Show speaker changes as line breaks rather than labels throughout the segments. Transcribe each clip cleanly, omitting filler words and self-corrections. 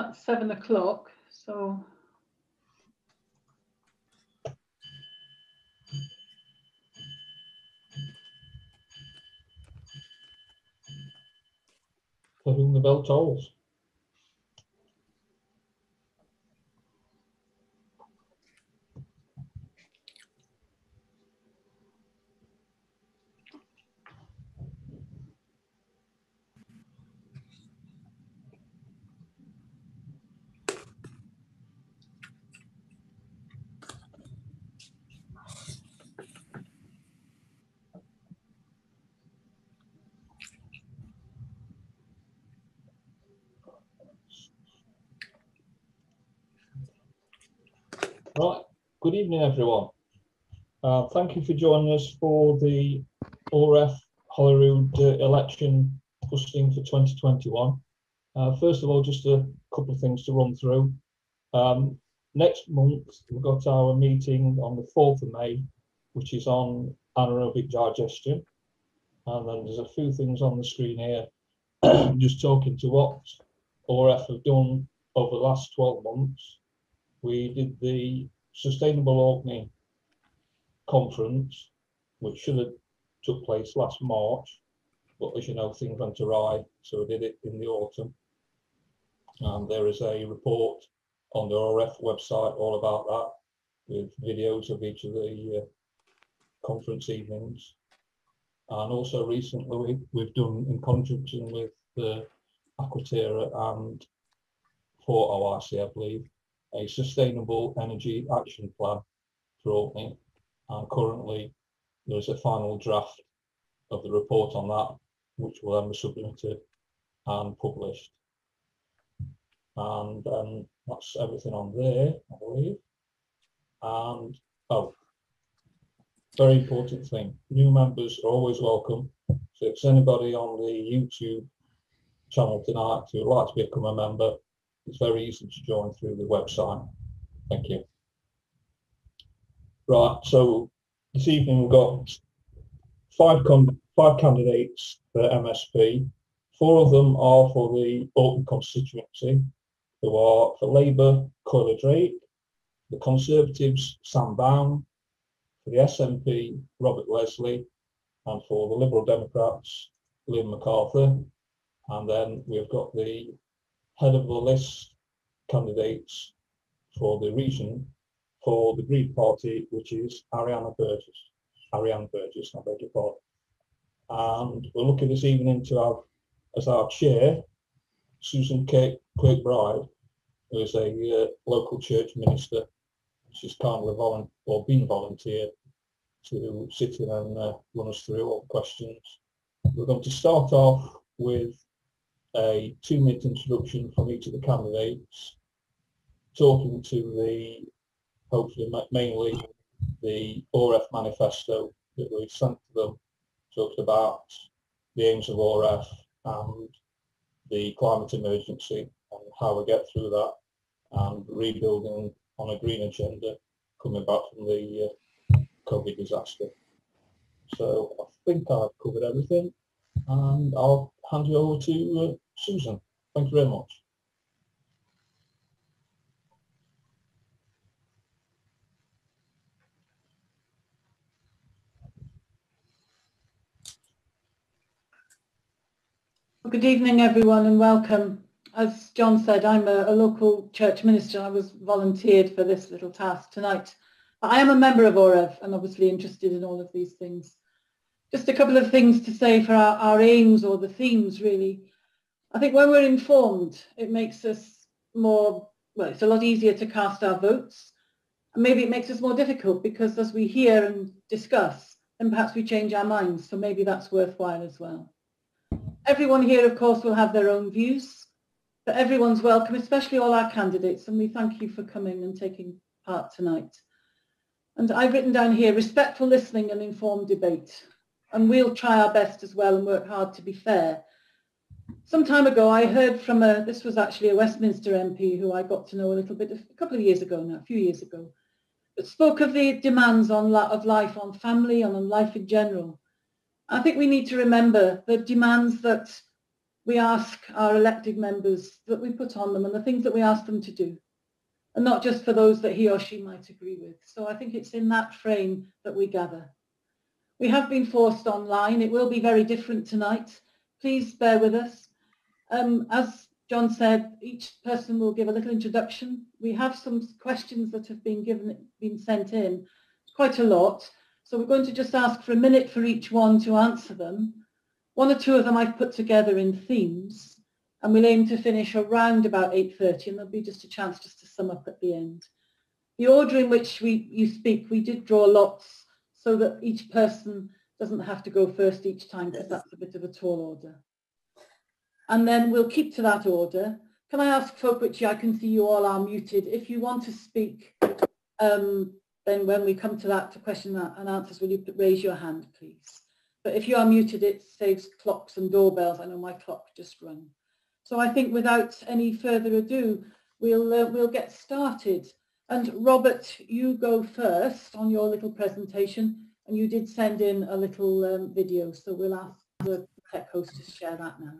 That's 7 o'clock, so
for whom the bell tolls. Right, good evening everyone. Thank you for joining us for the OREF Holyrood election hosting for 2021. First of all, just a couple of things to run through. Next month, we've got our meeting on the 4th of May, which is on anaerobic digestion. And then there's a few things on the screen here, just talking to what OREF have done over the last 12 months. We did the Sustainable Opening Conference, which should have took place last March, but as you know, things went awry, so we did it in the autumn. And there is a report on the OREF website all about that, with videos of each of the conference evenings. And also recently, we've done, in conjunction with the Aquaterra and for ORC, I believe, a sustainable energy action plan for opening. And currently, there's a final draft of the report on that, which will then be submitted and published. And that's everything on there, I believe. And oh, very important thing, new members are always welcome. So if there's anybody on the YouTube channel tonight who would like to become a member, it's very easy to join through the website. Thank you. Right, so this evening we've got five candidates for MSP. 4 of them are for the Open constituency, who are for Labour, Coyle Drake, the Conservatives, Sam Bown, for the SNP, Robert Leslie, and for the Liberal Democrats, Liam MacArthur. And then we've got the head of the list candidates for the region for the Green Party, which is Ariane Burgess, I beg your pardon. And we're looking this evening to have as our chair Susan Kirkbride, who is a local church minister. She's kindly been volunteered to sit in and run us through all questions. We're going to start off with a 2-minute introduction from each of the candidates, talking to the, hopefully mainly the OREF manifesto that we sent to them, talked about the aims of OREF and the climate emergency and how we get through that, and rebuilding on a green agenda coming back from the COVID disaster. So I think I've covered everything, and I'll hand you over to Susan. Thank you very much.
good evening everyone and welcome. As John said, I'm a local church minister. I was volunteered for this little task tonight. I am a member of OREF and obviously interested in all of these things. Just a couple of things to say for our aims or the themes really. I think when we're informed, it makes us more, well, it's a lot easier to cast our votes. And maybe it makes us more difficult because as we hear and discuss, then perhaps we change our minds. So maybe that's worthwhile as well. Everyone here, of course, will have their own views, but everyone's welcome, especially all our candidates. And we thank you for coming and taking part tonight. And I've written down here, respectful listening and informed debate. And we'll try our best as well and work hard to be fair. Some time ago, I heard from this was actually a Westminster MP who I got to know a little bit, a couple of years ago now, a few years ago, but spoke of the demands of life on family and on life in general. I think we need to remember the demands that we ask our elected members that we put on them and the things that we ask them to do, and not just for those that he or she might agree with. So I think it's in that frame that we gather. We have been forced online. It will be very different tonight. Please bear with us. As John said, each person will give a little introduction. We have some questions that have been sent in, quite a lot. So we're going to just ask for a minute for each one to answer them. One or two of them I've put together in themes, and we'll aim to finish around about 8:30, and there'll be just a chance just to sum up at the end. The order in which you speak, we did draw lots so that each person doesn't have to go first each time, because that's a bit of a tall order. And then we'll keep to that order. Can I ask folk, which I can see you all are muted, if you want to speak, then when we come to that, to question and answers, will you raise your hand, please? But if you are muted, it saves clocks and doorbells. I know my clock just rang. So I think without any further ado, we'll get started. And Robert, you go first on your little presentation, and you did send in a little video, so we'll ask the tech host to share that now.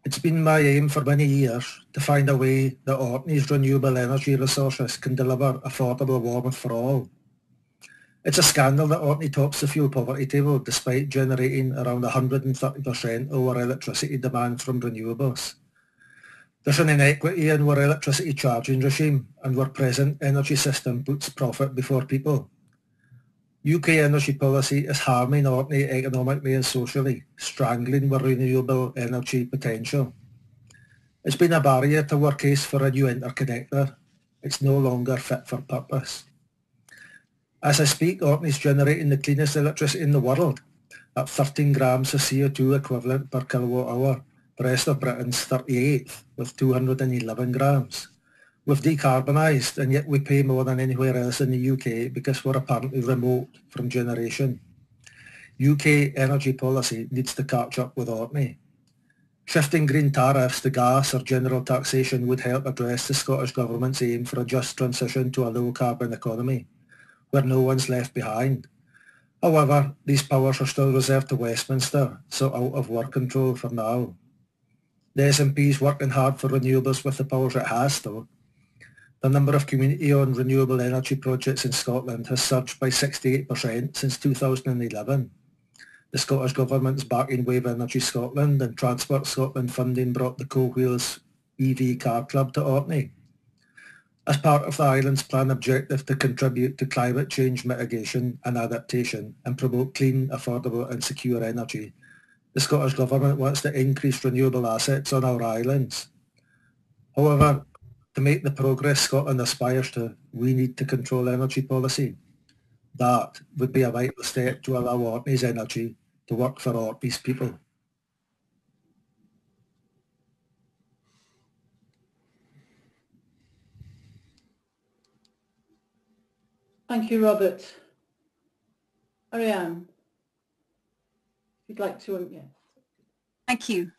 It's been my aim for many years to find a way that Orkney's renewable energy resources can deliver affordable warmth for all. It's a scandal that Orkney tops the fuel poverty table despite generating around 130% of our electricity demand from renewables. There's an inequity in our electricity charging regime, and our present energy system puts profit before people. UK energy policy is harming Orkney economically and socially, strangling our renewable energy potential. It's been a barrier to our case for a new interconnector. It's no longer fit for purpose. As I speak, Orkney's generating the cleanest electricity in the world at 13 grams of CO2 equivalent per kilowatt hour. The rest of Britain's 38th with 211 grams. We've decarbonised, and yet we pay more than anywhere else in the UK because we're apparently remote from generation. UK energy policy needs to catch up with Orkney. Shifting green tariffs to gas or general taxation would help address the Scottish Government's aim for a just transition to a low-carbon economy, where no one's left behind. However, these powers are still reserved to Westminster, so out of our control for now. The SNP's working hard for renewables with the powers it has, though. The number of community-owned renewable energy projects in Scotland has surged by 68% since 2011. The Scottish Government is backing Wave Energy Scotland, and Transport Scotland funding brought the Co-Wheels EV car club to Orkney. As part of the island's planned objective to contribute to climate change mitigation and adaptation and promote clean, affordable and secure energy, the Scottish Government wants to increase renewable assets on our islands. However, to make the progress Scotland aspires to, we need to control energy policy. That would be a vital step to allow Orkney's energy to work for Orkney's people.
Thank you, Robert. Ariane, if you'd like to, yeah.
Thank you.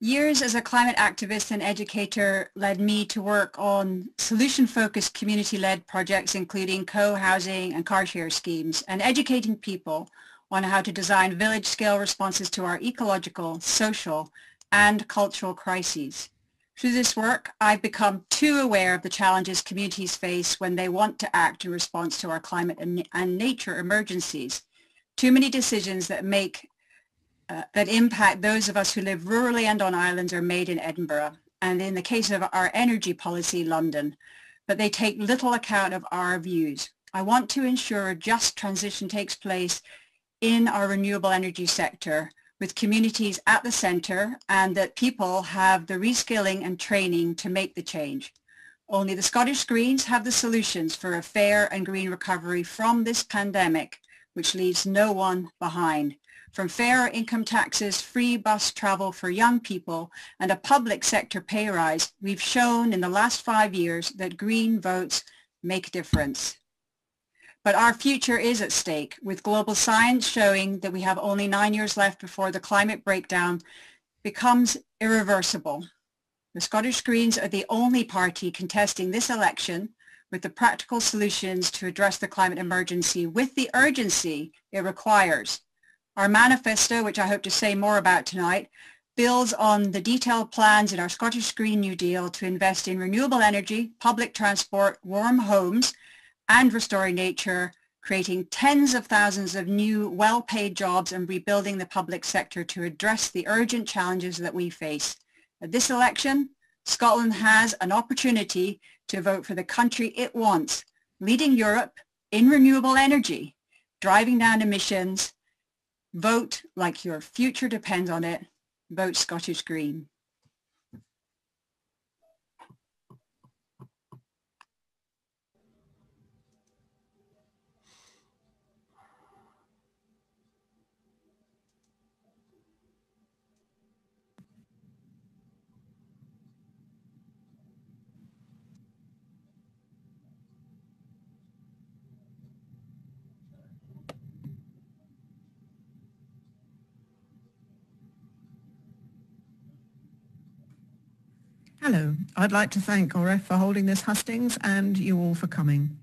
Years as a climate activist and educator led me to work on solution-focused community-led projects including co-housing and car share schemes, and educating people on how to design village-scale responses to our ecological, social and cultural crises. Through this work, I've become too aware of the challenges communities face when they want to act in response to our climate and nature emergencies. Too many decisions that impact those of us who live rurally and on islands are made in Edinburgh, and in the case of our energy policy, London, but they take little account of our views. I want to ensure a just transition takes place in our renewable energy sector, with communities at the centre, and that people have the reskilling and training to make the change. Only the Scottish Greens have the solutions for a fair and green recovery from this pandemic, which leaves no one behind. From fairer income taxes, free bus travel for young people, and a public sector pay rise, we've shown in the last 5 years that green votes make a difference. But our future is at stake, with global science showing that we have only 9 years left before the climate breakdown becomes irreversible. The Scottish Greens are the only party contesting this election with the practical solutions to address the climate emergency with the urgency it requires. Our manifesto, which I hope to say more about tonight, builds on the detailed plans in our Scottish Green New Deal to invest in renewable energy, public transport, warm homes, and restoring nature, creating tens of thousands of new well-paid jobs and rebuilding the public sector to address the urgent challenges that we face. At this election, Scotland has an opportunity to vote for the country it wants, leading Europe in renewable energy, driving down emissions. Vote like your future depends on it. Vote Scottish Green.
Hello, I'd like to thank OREF for holding this hustings and you all for coming.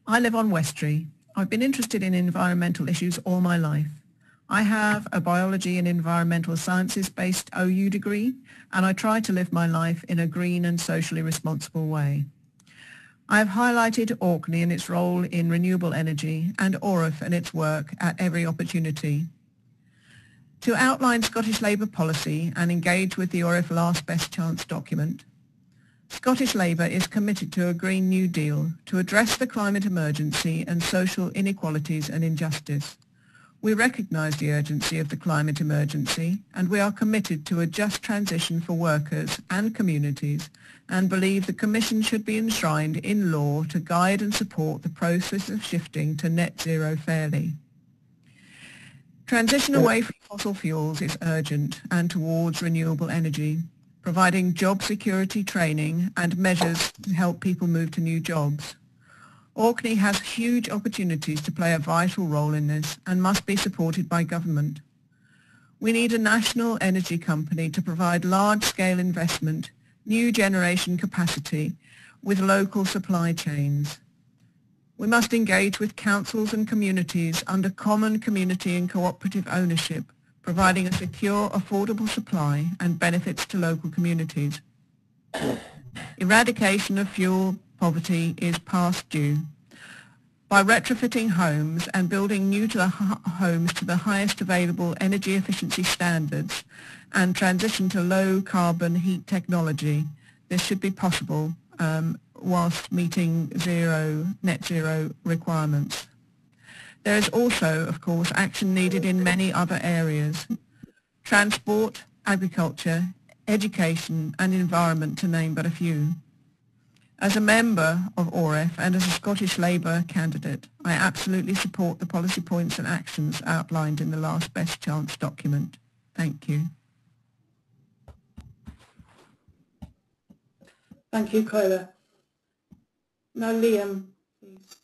I live on Westry. I've been interested in environmental issues all my life. I have a biology and environmental sciences based OU degree and I try to live my life in a green and socially responsible way. I have highlighted Orkney and its role in renewable energy and OREF and its work at every opportunity. To outline Scottish Labour policy and engage with the OREF Last Best Chance document, Scottish Labour is committed to a Green New Deal to address the climate emergency and social inequalities and injustice. We recognise the urgency of the climate emergency and we are committed to a just transition for workers and communities and believe the Commission should be enshrined in law to guide and support the process of shifting to net zero fairly. Transition away from fossil fuels is urgent and towards renewable energy, providing job security training and measures to help people move to new jobs. Orkney has huge opportunities to play a vital role in this and must be supported by government. We need a national energy company to provide large-scale investment, new generation capacity with local supply chains. We must engage with councils and communities under common community and cooperative ownership, providing a secure, affordable supply and benefits to local communities. Eradication of fuel poverty is past due. By retrofitting homes and building new homes to the highest available energy efficiency standards and transition to low carbon heat technology, this should be possible whilst meeting net zero requirements. There is also, of course, action needed in many other areas. Transport, agriculture, education and environment, to name but a few. As a member of OREF and as a Scottish Labour candidate, I absolutely support the policy points and actions outlined in the Last Best Chance document. Thank you.
Thank you, Kyla. Now, Liam, please.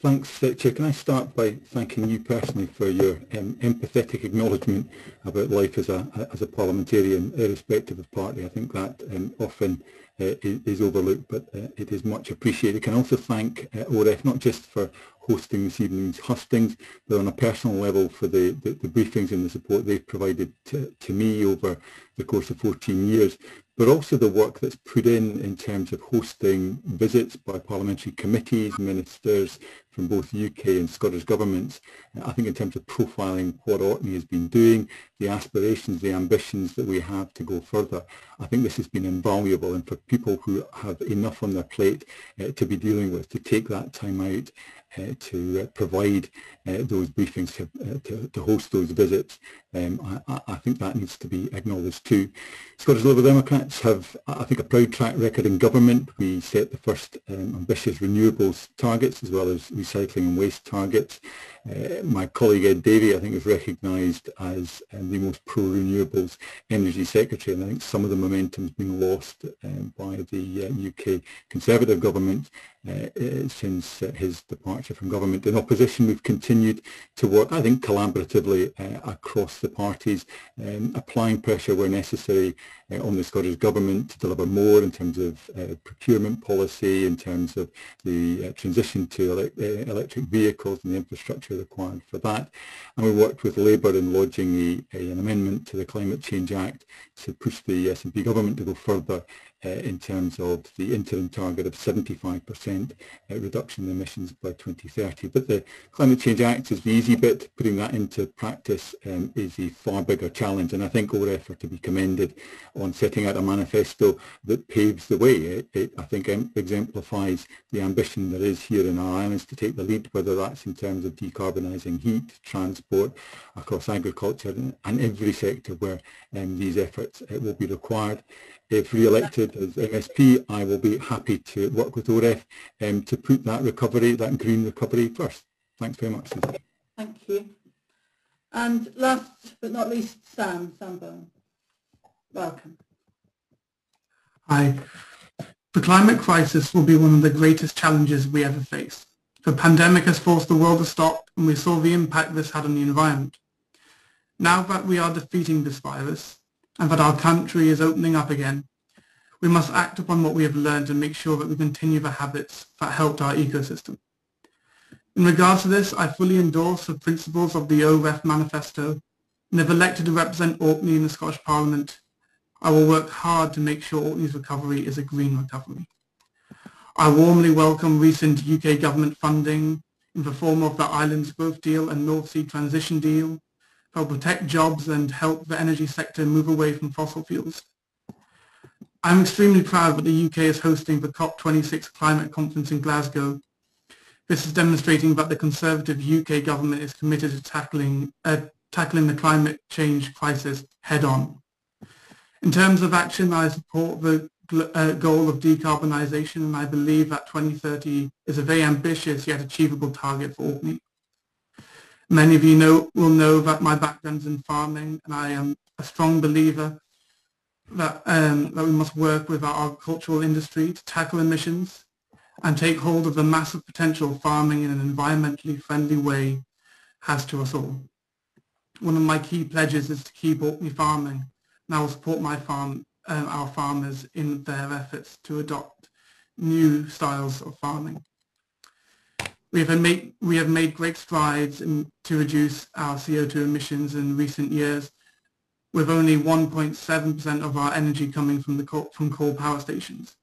Thanks, Chair. Can I start by thanking you personally for your empathetic acknowledgement about life as a parliamentarian, irrespective of party. I think that often is overlooked, but it is much appreciated. I can also thank OREF, not just for hosting this evening's hustings, but on a personal level for the briefings and the support they've provided to me over the course of 14 years. But also the work that's put in terms of hosting visits by parliamentary committees, ministers from both UK and Scottish governments. I think in terms of profiling what Orkney has been doing, the aspirations, the ambitions that we have to go further, I think this has been invaluable, and for people who have enough on their plate to be dealing with, to take that time out to provide those briefings, to host those visits, I think that needs to be acknowledged too. Scottish Liberal Democrats have, I think, a proud track record in government. We set the first ambitious renewables targets as well as recycling and waste targets. My colleague Ed Davey, I think, was recognised as the most pro-renewables energy secretary, and I think some of the momentum has been lost by the UK Conservative government since his departure from government. In opposition, we've continued to work, I think, collaboratively across the parties, applying pressure where necessary on the Scottish Government to deliver more in terms of procurement policy, in terms of the transition to electric vehicles and the infrastructure required for that. And we worked with Labour in lodging an amendment to the Climate Change Act to push the SNP government to go further in terms of the interim target of 75% reduction in emissions by 2030. But the Climate Change Act is the easy bit. Putting that into practice is a far bigger challenge, and I think OREF are to be commended on setting out a manifesto that paves the way. It I think exemplifies the ambition there is here in our islands to take the lead, whether that's in terms of decarbonising heat, transport, across agriculture and every sector where these efforts will be required. If re-elected as MSP, I will be happy to work with OREF to put that recovery, that green recovery first. Thanks very much, Susan.
Thank you. And last but not least, Sam Bone. Welcome.
Hi. The climate crisis will be one of the greatest challenges we ever face. The pandemic has forced the world to stop, and we saw the impact this had on the environment. Now that we are defeating this virus, and that our country is opening up again, we must act upon what we have learned and make sure that we continue the habits that helped our ecosystem. In regards to this, I fully endorse the principles of the OREF manifesto, and if elected to represent Orkney in the Scottish Parliament, I will work hard to make sure Orkney's recovery is a green recovery. I warmly welcome recent UK government funding in the form of the Islands Growth Deal and North Sea Transition Deal that will protect jobs and help the energy sector move away from fossil fuels. I'm extremely proud that the UK is hosting the COP26 climate conference in Glasgow. This is demonstrating that the Conservative UK government is committed to tackling the climate change crisis head-on. In terms of action, I support the goal of decarbonisation, and I believe that 2030 is a very ambitious yet achievable target for Orkney. Many of you will know that my background is in farming, and I am a strong believer that we must work with our agricultural industry to tackle emissions and take hold of the massive potential farming in an environmentally friendly way has to us all. One of my key pledges is to keep Orkney farming, and I will support our farmers in their efforts to adopt new styles of farming. We have made great strides to reduce our CO2 emissions in recent years, with only 1.7% of our energy coming from coal power stations.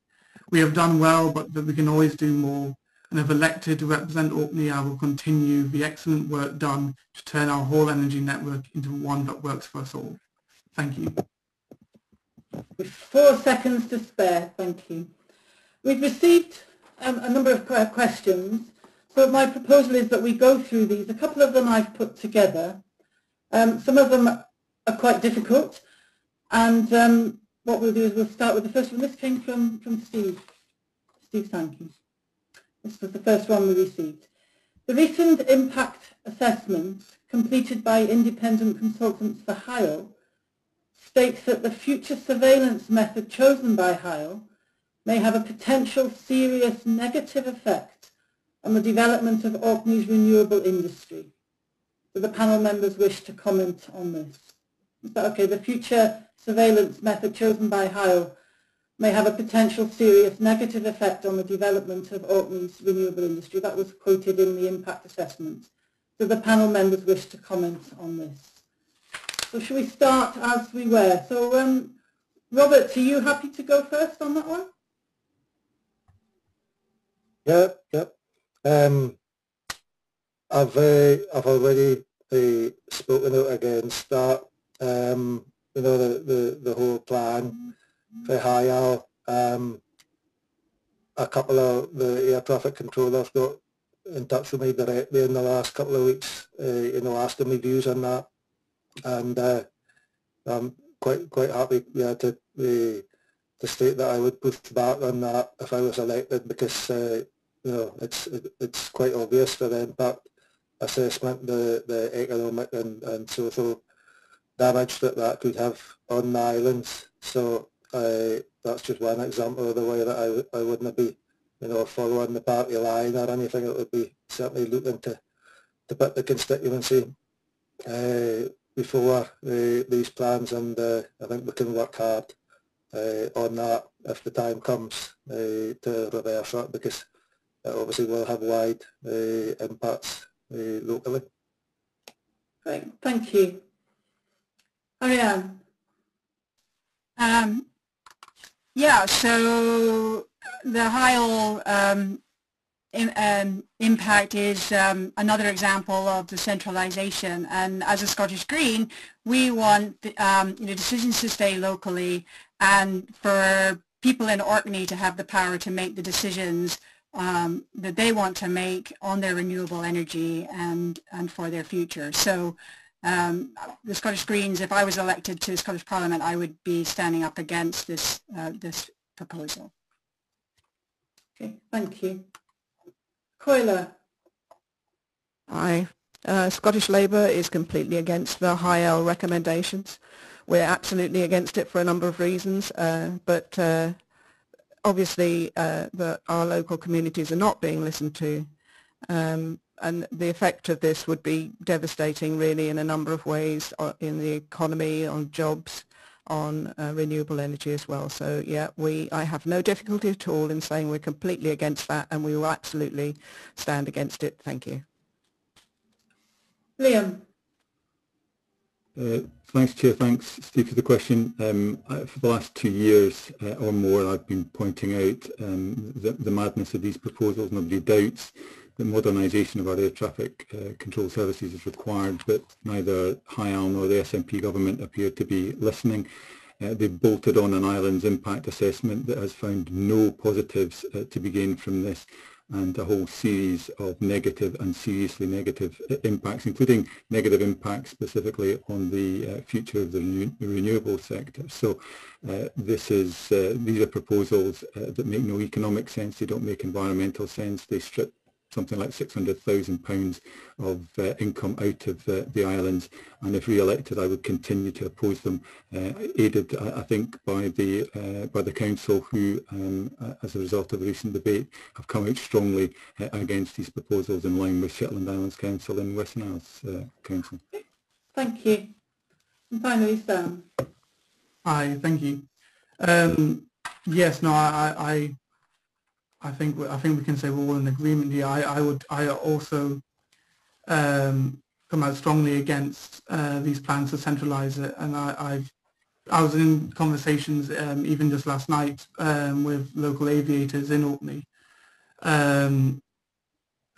We have done well, but we can always do more, and if elected to represent Orkney, I will continue the excellent work done to turn our whole energy network into one that works for us all. Thank you.
With 4 seconds to spare, thank you. We've received a number of questions, so my proposal is that we go through these. A couple of them I've put together. Some of them are quite difficult, and what we'll do is we'll start with the first one. This came from Steve Sankey. This was the first one we received. The recent impact assessment completed by independent consultants for Hyle states that the future surveillance method chosen by Hyle may have a potential serious negative effect on the development of Orkney's renewable industry. Do the panel members wish to comment on this? Is that okay? The future surveillance method chosen by Hyle may have a potential serious negative effect on the development of Orkney's renewable industry. That was quoted in the impact assessment. Do the panel members wish to comment on this? So shall we start as we were? So Robert, are you happy to go first on that one?
Yep. I've already spoken out against that. You know, the whole plan for Hyle. A couple of the air traffic controllers got in touch with me directly in the last couple of weeks, you know, asking me views on that. And quite happy, yeah, to state that I would push back on that if I was elected, because you know, it's quite obvious for the impact assessment, the economic and social damage that could have on the islands. So that's just one example of the way that I wouldn't be, you know, following the party line or anything. It would be certainly looking to put the constituency before these plans, and I think we can work hard on that if the time comes to reverse it, because it obviously will have wide impacts locally.
Great, thank you. Ariane?
Yeah, so the Heil impact is another example of the centralisation, and as a Scottish Green, we want you know, decisions to stay locally, and for people in Orkney to have the power to make the decisions that they want to make on their renewable energy and for their future. So the Scottish Greens, if I was elected to Scottish Parliament, I would be standing up against this this proposal.
Okay, thank you. Coiler?
Aye. Scottish Labour is completely against the High-L recommendations. We're absolutely against it for a number of reasons, but obviously our local communities are not being listened to, and the effect of this would be devastating really in a number of ways, in the economy, on jobs, on renewable energy as well. So yeah, I have no difficulty at all in saying we're completely against that, and we will absolutely stand against it. Thank you.
Liam?
Thanks, Chair. Thanks, Steve, for the question. For the last 2 years or more, I've been pointing out the madness of these proposals. Nobody doubts that modernisation of our air traffic control services is required, but neither High-L nor the SNP government appear to be listening. They've bolted on an island's impact assessment that has found no positives to be gained from this, and a whole series of negative and seriously negative impacts, including negative impacts specifically on the future of the renewable sector. So these are proposals that make no economic sense. They don't make environmental sense. They strip something like £600,000 of income out of the islands, and if re-elected I would continue to oppose them, aided I think by the council, who as a result of the recent debate have come out strongly against these proposals, in line with Shetland Islands Council and Western Isles Council.
Thank you. And finally, Sam.
Hi, thank you. Yes, no, I think we can say we're all in agreement here. I also come out strongly against these plans to centralise it, and I was in conversations even just last night with local aviators in Orkney,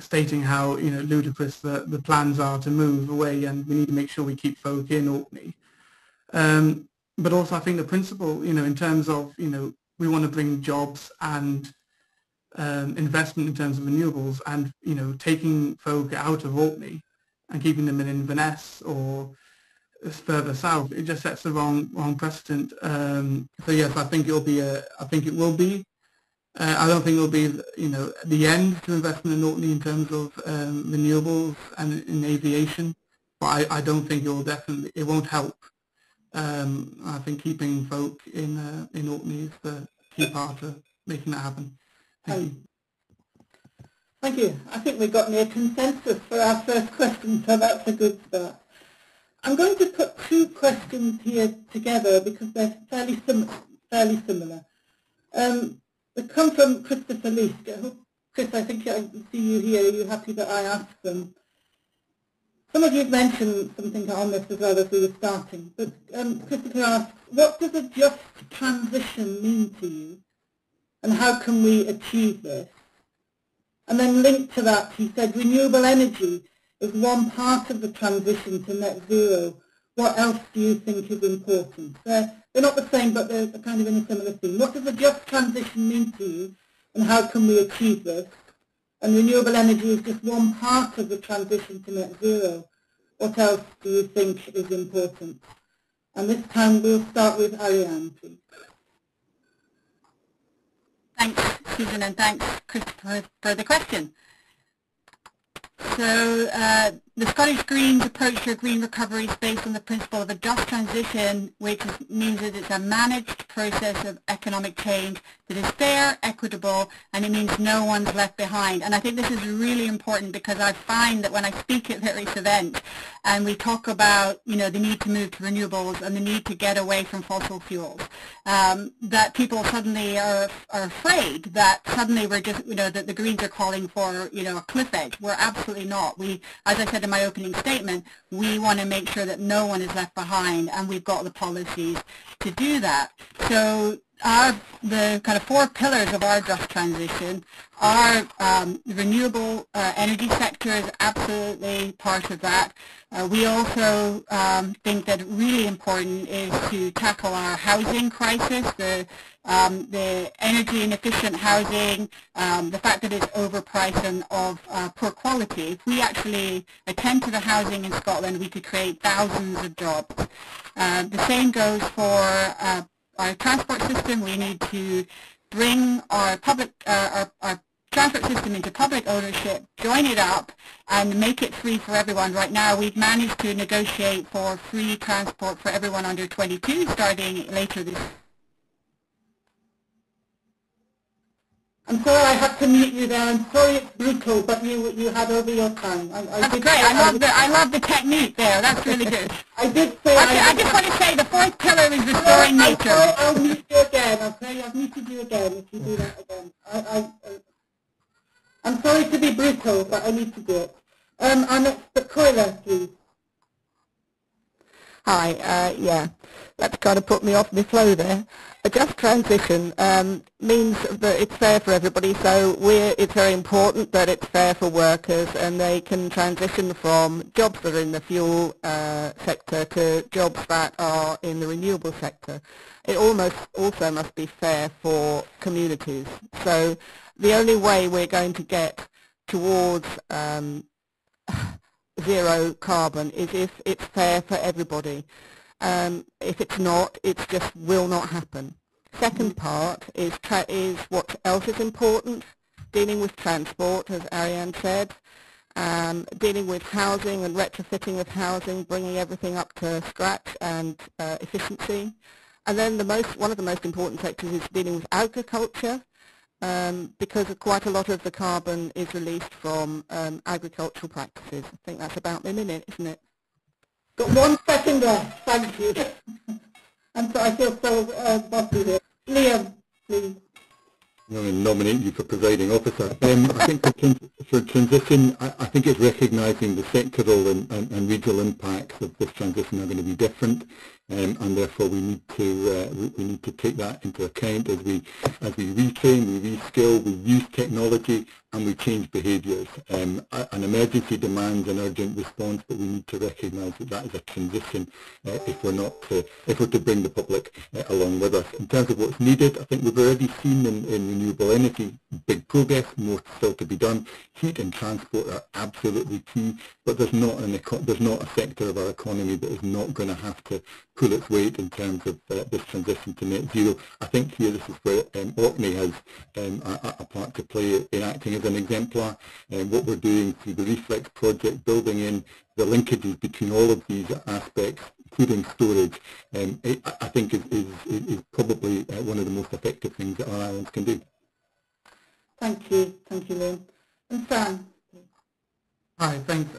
stating how, you know, ludicrous the plans are to move away, and we need to make sure we keep folk in Orkney. But also I think the principle, you know, in terms of, you know, we want to bring jobs and investment in terms of renewables, and, you know, taking folk out of Orkney and keeping them in Inverness or further south, it just sets the wrong precedent. So yes, I think it will be I don't think it will be, you know, the end to investment in Orkney in terms of renewables and in aviation, but I don't think it won't help. I think keeping folk in Orkney is the key part of making that happen. Thank you.
Thank you. I think we've got near consensus for our first question, so that's a good start. I'm going to put two questions here together because they're fairly similar. They come from Christopher Leask. Chris, I think I see you here. Are you happy that I asked them? Some of you have mentioned something on this as well as we were starting, but Christopher asks, what does a just transition mean to you, and how can we achieve this? And then linked to that, he said, renewable energy is one part of the transition to net zero. What else do you think is important? They're not the same, but they're kind of in a similar theme. What does a just transition mean to you, and how can we achieve this? And renewable energy is just one part of the transition to net zero. What else do you think is important?
And this time we'll start with Ariane, please.
Thanks, Susan, and thanks, Christopher, for the question. So the Scottish Greens approach to green recovery is based on the principle of a just transition, which means that it's a managed process of economic change that is fair, equitable, and it means no one's left behind. And I think this is really important because I find that when I speak at various events and we talk about, you know, the need to move to renewables and the need to get away from fossil fuels, that people suddenly are afraid that suddenly we're just, you know, that the Greens are calling for, you know, a cliff edge. We're absolutely not. We, as I said in my opening statement, we want to make sure that no one is left behind, and we've got the policies to do that. So the kind of four pillars of our just transition are the renewable energy sector is absolutely part of that. We also think that really important is to tackle our housing crisis, the energy inefficient housing, the fact that it's overpriced and of poor quality. If we actually attend to the housing in Scotland, we could create thousands of jobs. The same goes for our transport system. We need to bring our public, our transport system into public ownership, join it up, and make it free for everyone. Right now, we've managed to negotiate for free transport for everyone under 22, starting later this.
I'm sorry I have to mute you there. I'm sorry it's brutal, but you had over your time.
That's great. I love the technique there. That's really good.
I did say
I just want to say the fourth pillar is restoring nature.
I'll mute you again. Okay, I've muted you again if you do that again. I'm sorry to be brutal, but I need to do it. Our next Coiler, please.
Hi, yeah, that's kind of put me off my flow there. A just transition means that it's fair for everybody, so it's very important that it's fair for workers and they can transition from jobs that are in the fuel sector to jobs that are in the renewable sector. It almost also must be fair for communities. So the only way we're going to get towards zero carbon is if it's fair for everybody. If it's not, it just will not happen. Second part is what else is important, dealing with transport, as Ariane said, dealing with housing and retrofitting of housing, bringing everything up to scratch and efficiency. And then one of the most important sectors is dealing with agriculture, because quite a lot of the carbon is released from agricultural practices. I think that's about my minute, isn't it?
Got 1 second left, thank you. And so I feel so bossy here. Liam, please.
I'm going to nominate you for presiding officer. I think for transition, I think it's recognising the sectoral and regional impacts of this transition are going to be different, and therefore we need to take that into account as we retrain, we reskill, we use technology, and we change behaviours. An emergency demands an urgent response, but we need to recognise that is a transition if we're to bring the public along with us. In terms of what's needed, I think we've already seen in renewable energy big progress, more still to be done. Heat and transport are absolutely key, but there's not a sector of our economy that is not going to have to pull its weight in terms of this transition to net zero. I think here this is where Orkney has a part to play in acting as an exemplar. What we're doing through the Reflex project, building in the linkages between all of these aspects, including storage, I think is probably one of the most effective things that our islands can do.
Thank you, Liam. And Sam.
Hi, thanks.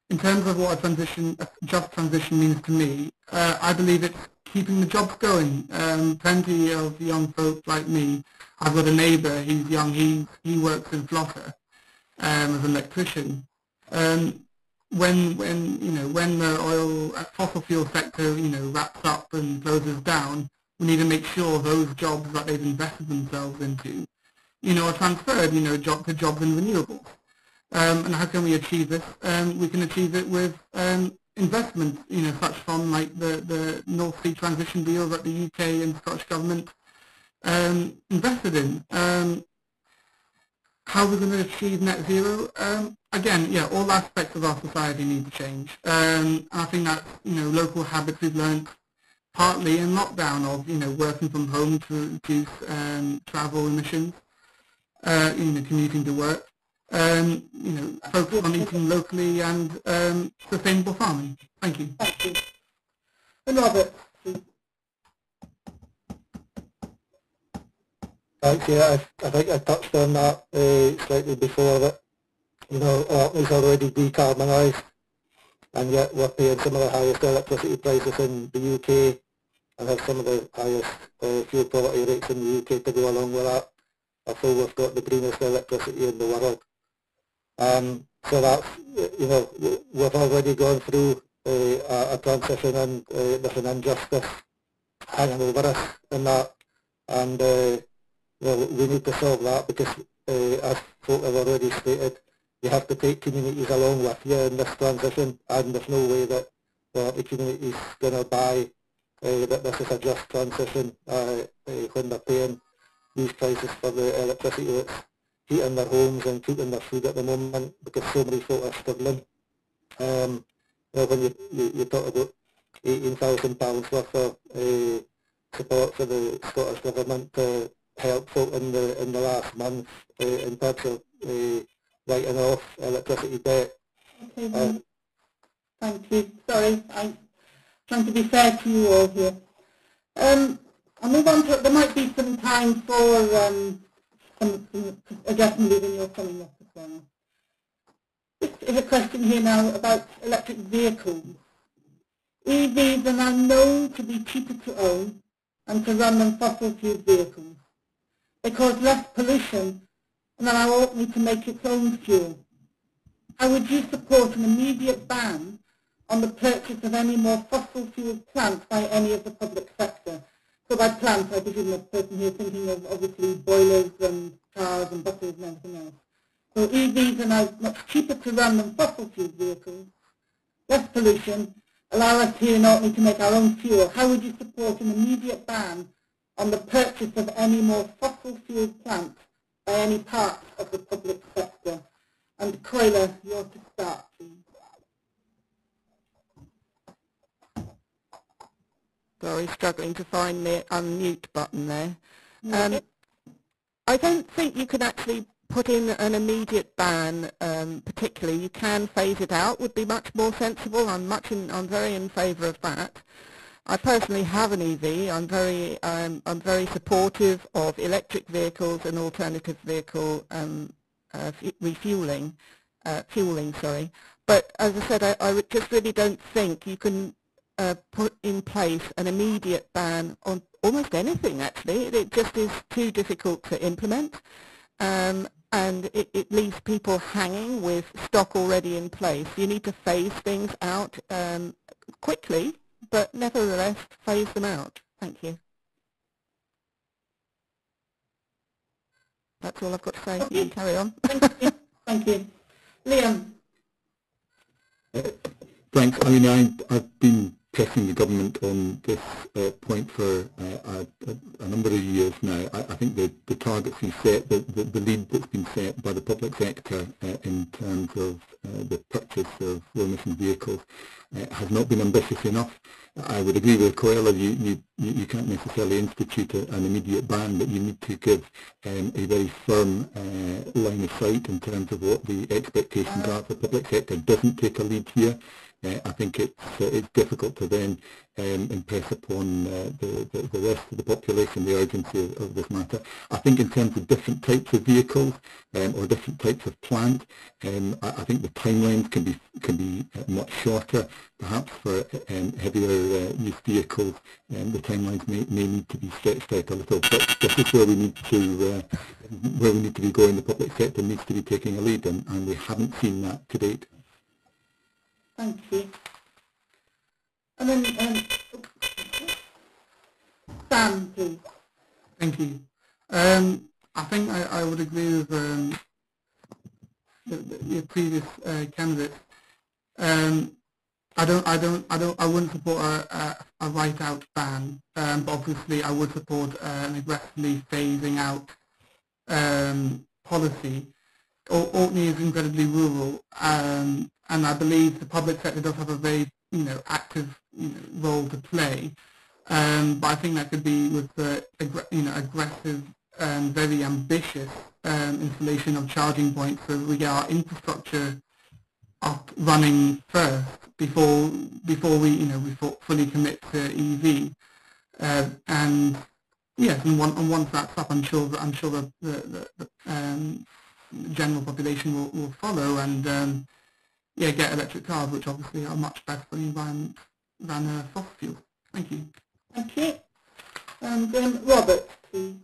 In terms of what a just transition means to me, I believe it's keeping the jobs going. Plenty of young folk like me. I've got a neighbour, he's young, he works in Flotter as an electrician. When the oil fossil fuel sector wraps up and closes down, we need to make sure those jobs that they've invested themselves into are transferred to jobs in renewables. And how can we achieve this? We can achieve it with investment, such from like the North Sea transition deal that the UK and Scottish government invested in. how we're going to achieve net zero? Again, yeah, all aspects of our society need to change. And I think that, local habits we've learned partly in lockdown of, working from home to reduce travel emissions, commuting to work, focus on eating locally and sustainable farming. Thank you.
Thank you. And Robert, please.
Thanks, yeah, I think I touched on that slightly before, that, Orkney's already decarbonised, and yet we're paying some of the highest electricity prices in the UK and have some of the highest fuel poverty rates in the UK to go along with that. I feel we've got the greenest electricity in the world. So that's, we've already gone through a transition, and there's an injustice hanging over us in that, and we need to solve that, because as folk have already stated, you have to take communities along with you in this transition, and there's no way that the community's going to buy that this is a just transition when they're paying these prices for the electricity that's heating their homes and cooking their food at the moment, because so many folk are struggling. When you talk about £18,000 worth of support for the Scottish Government to help folk in the last month in terms of writing off electricity debt.
Okay, then. Thank you. Sorry, I'm trying to be fair to you all here. I'll move on to, there might be some time for some adjustment when you're coming up as well. This is a question here now about electric vehicles. EVs are now known to be cheaper to own and to run than fossil fuel vehicles. They cause less pollution and allow Orkney to make its own fuel. How would you support an immediate ban on the purchase of any more fossil fuel plants by any of the public sector? So by plants, I presume the person here thinking of obviously boilers and cars and buses and everything else. So EVs are now much cheaper to run than fossil fuel vehicles, less pollution, allow us here in Orkney to make our own fuel. How would you support an immediate ban on the purchase of any more fossil fuel plants by any part of the public sector? And Coiler, you're to start, please.
Sorry, struggling to find the unmute button there. I don't think you can actually put in an immediate ban, particularly. You can phase it out, would be much more sensible. I'm very in favour of that. I personally have an EV. I'm very supportive of electric vehicles and alternative vehicle fueling. But as I said, I just really don't think you can put in place an immediate ban on almost anything, actually. It just is too difficult to implement, and it leaves people hanging with stock already in place. You need to phase things out quickly, but nevertheless phase them out. Thank you. That's all I've got to say. You can carry on.
Thank you. Thank you. Liam.
Thanks. I mean, I've been pressing the government on this point for a number of years now. I think the targets we set, the lead that's been set by the public sector in terms of the purchase of low-emission vehicles has not been ambitious enough. I would agree with Coelho, you can't necessarily institute an immediate ban, but you need to give a very firm line of sight in terms of what the expectations are. If the public sector doesn't take a lead here, I think it's difficult to then impress upon the rest of the population the urgency of this matter. I think in terms of different types of vehicles or different types of plant, I think the timelines can be much shorter. Perhaps for heavier use vehicles, the timelines may need to be stretched out a little. But this is where we need to be going. The public sector needs to be taking a lead, and we haven't seen that to date.
Thank you. And then Sam, please.
Thank you. I think I would agree with your previous candidate. I wouldn't support a right-out ban, but obviously I would support an aggressively phasing out policy. Orkney is incredibly rural, and I believe the public sector does have a very active role to play. But I think that could be with aggressive and very ambitious installation of charging points, so we get our infrastructure up running first before we fully commit to EV. And yes, and once that's up, I'm sure the general population will follow and get electric cars, which obviously are much better for the environment than fossil fuels. Thank you.
Thank you. And Robert, please.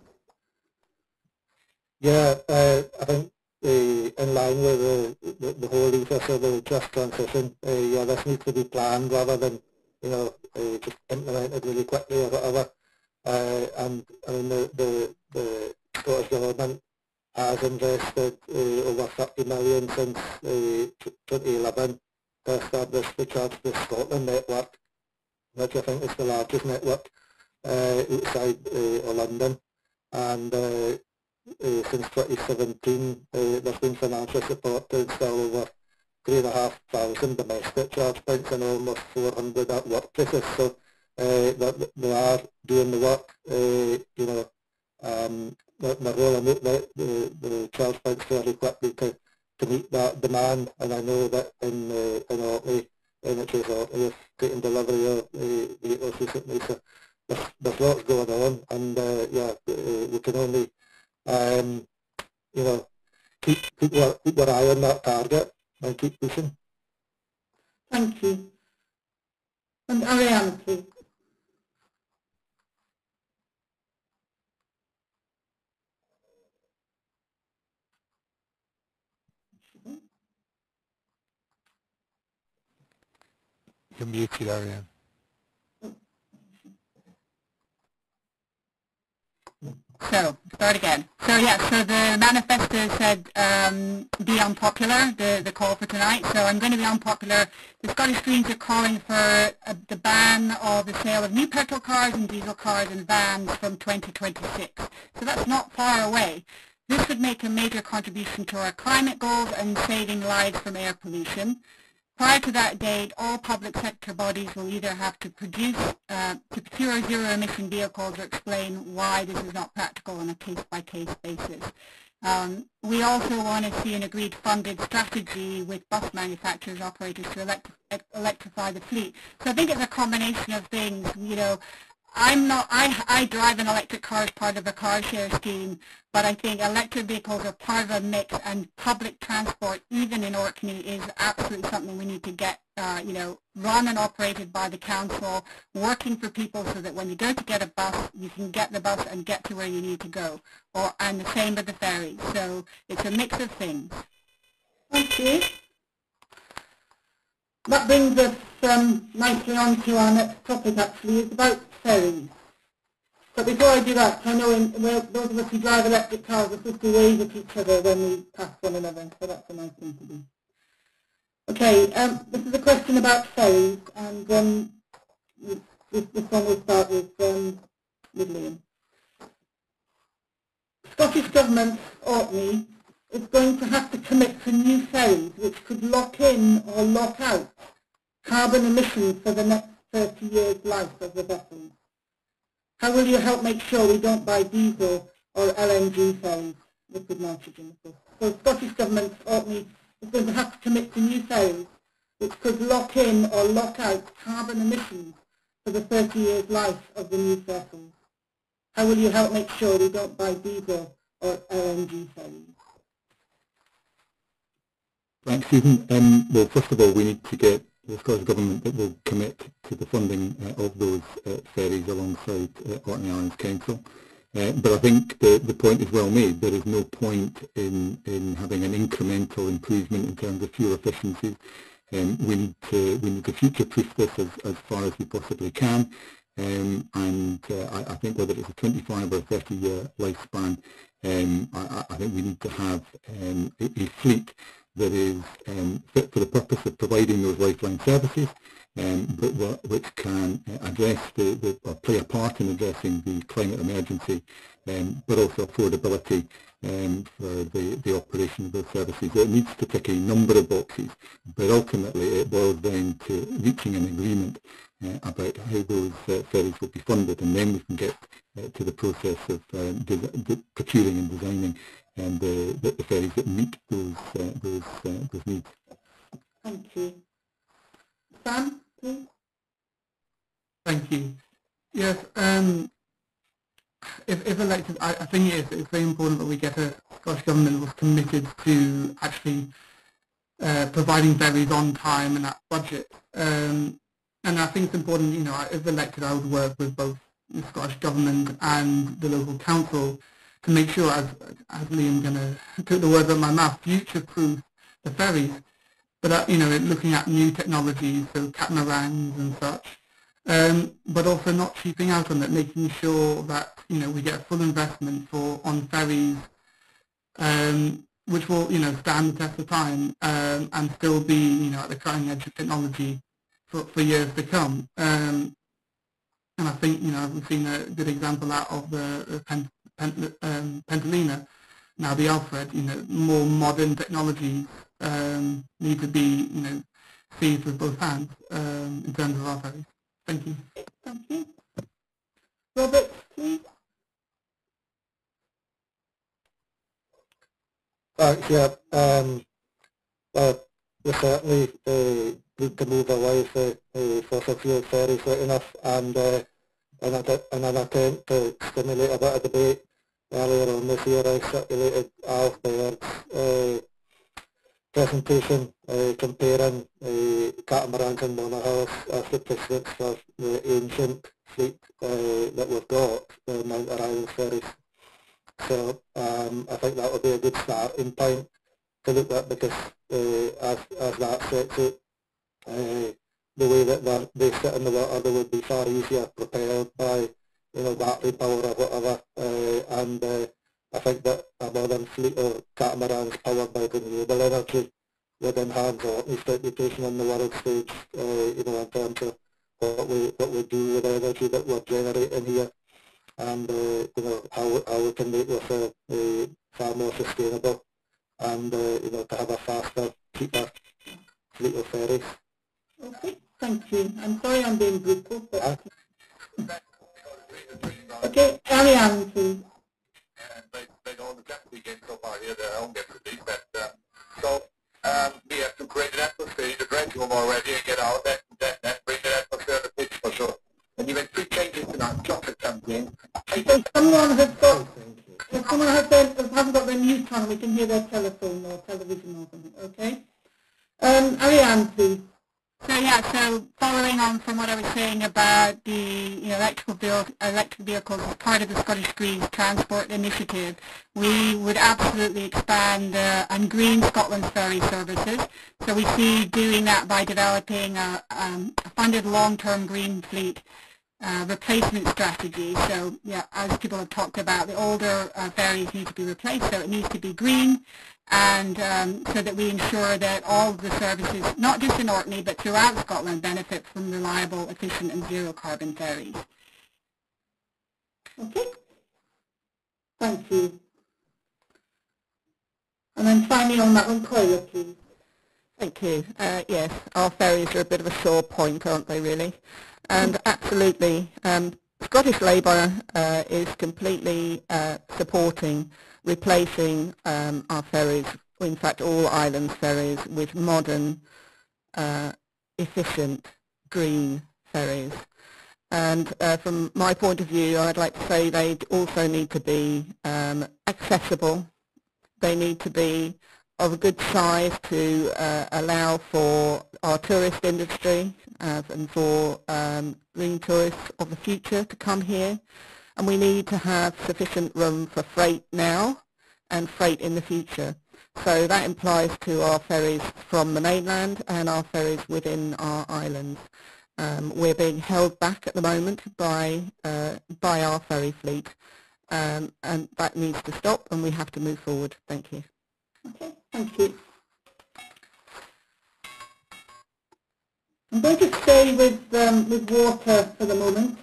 Yeah, I think in line with the whole ethos of the just transition, this needs to be planned rather than just implemented really quickly or whatever. And I mean the Scottish Government has invested over 30 million since 2011 to establish the Charge for Scotland network, which I think is the largest network outside of London. And since 2017, there's been financial support to install over 3,500 domestic charge points and almost 400 at workplaces. So they are doing the work. They're rolling out the charge points fairly quickly to meet that demand. And I know that in Orkney, NHS Orkney has taken delivery of vehicles recently. So there's lots going on, and we can only keep our eye on that target and keep pushing.
Thank you. And Ariane, please.
You're muted, Ariane.
So, start again. So the manifesto said be unpopular, the call for tonight. So I'm going to be unpopular. The Scottish Greens are calling for the ban of the sale of new petrol cars and diesel cars and vans from 2026. So that's not far away. This would make a major contribution to our climate goals and saving lives from air pollution. Prior to that date, all public sector bodies will either have to procure zero-emission vehicles or explain why this is not practical on a case-by-case basis. We also want to see an agreed funded strategy with bus manufacturers, operators to electrify the fleet. So I think it's a combination of things. I drive an electric car as part of a car share scheme, but I think electric vehicles are part of a mix, and public transport, even in Orkney, is absolutely something we need to get, run and operated by the council, working for people so that when you go to get a bus, you can get the bus and get to where you need to go, and the same with the ferry. So it's a mix of things.
Thank you. That brings us nicely on to our next topic, actually. It's about ferries. But before I do that, I know those of us who drive electric cars are supposed to wave at each other when we pass one another, so that's a nice thing to do. Okay, this is a question about ferries, and this one will start with Liam. Scottish Government, Orkney, is going to have to commit to new ferries which could lock in or lock out carbon emissions for the next 30 years' life of the vessels. How will you help make sure we don't buy diesel or LNG ferries, liquid nitrogen? So Scottish Government, Orkney, is going to have to commit to new ferries which could lock in or lock out carbon emissions for the 30 years' life of the new vessels. How will you help make sure we don't buy diesel or LNG ferries?
Thanks, Susan. Well, first of all, we need to get the Scottish Government that will commit to the funding of those ferries alongside Orkney Islands Council. But I think the point is well made. There is no point in having an incremental improvement in terms of fuel efficiency. We need to future-proof this as far as we possibly can. I think whether it's a 25 or 30-year lifespan, I think we need to have a fleet that is fit for the purpose of providing those lifeline services, which can address or play a part in addressing the climate emergency, but also affordability for the operation of those services. It needs to tick a number of boxes, but ultimately it boils down to reaching an agreement about how those ferries will be funded, and then we can get to the process of procuring and designing the ferries that meet those needs.
Thank you. Sam, please.
Thank you. Yes, if elected, I think it's very important that we get a Scottish Government was committed to actually providing ferries on time and at budget. And I think it's important, you know, if elected, I would work with both the Scottish Government and the local council to make sure, as Liam going to took the words out of my mouth, future-proof the ferries, but you know, looking at new technologies, so catamarans and such, but also not cheaping out on it, making sure that, you know, we get full investment on ferries, which will, you know, stand the test of time and still be, you know, at the cutting edge of technology for years to come. And I think, you know, we've seen a good example out of the Pentalina, now the Alfred. You know, more modern technologies need to be, you know, seized with both hands in terms of our ferries. Thank you.
Thank you. Robert, please.
Yeah. We certainly need to move away from fossil fuel ferries right enough, and in an attempt to stimulate a bit of debate, earlier on this year I circulated Alf Baird's presentation comparing catamarans and monohulls as replacements for the ancient fleet that we've got, the Mount Island ferries. So I think that would be a good starting point to look at, because as that sets out, the way that they sit in the water, they would be far easier propelled by, you know, battery power or whatever, and I think that a modern fleet of catamarans powered by renewable energy would enhance Orkney's reputation on the world stage, you know, in terms of what we do with the energy that we're generating here, and you know, how we can make this far more sustainable, and you know, to have a faster, cheaper fleet of ferries.
Okay, thank you. I'm sorry I'm being brutal, but... Okay, Ariane, please.
They know the chance we get so far here, their own gets released, but so we have to create an atmosphere, the dredge room already, and get out that bring that atmosphere to the pitch for sure. And you made 3 changes tonight, chocolate campaign.
So someone has got, if someone hasn't got their mute on, we can hear their telephone or television or something, okay? Ariane, please.
So yeah, so following on from what I was saying about the, you know, electric vehicles as part of the Scottish Green Transport Initiative, we would absolutely expand and green Scotland's ferry services. So we see doing that by developing a funded long-term green fleet replacement strategy. So yeah, as people have talked about, the older ferries need to be replaced, so it needs to be green, and so that we ensure that all of the services, not just in Orkney but throughout Scotland, benefit from reliable, efficient and zero carbon ferries.
Okay, thank you. And then finally on that one, Coyle, please.
Thank you. Yes, our ferries are a bit of a sore point, aren't they, really? And absolutely, Scottish Labour is completely supporting replacing our ferries, in fact all island ferries, with modern, efficient, green ferries. And from my point of view, I'd like to say they also need to be accessible. They need to be of a good size to allow for our tourist industry and for green tourists of the future to come here. And we need to have sufficient room for freight now and freight in the future. So that implies to our ferries from the mainland and our ferries within our islands. We're being held back at the moment by our ferry fleet, and that needs to stop, and we have to move forward. Thank you.
Okay, thank you. I'm going to stay with water for the moment.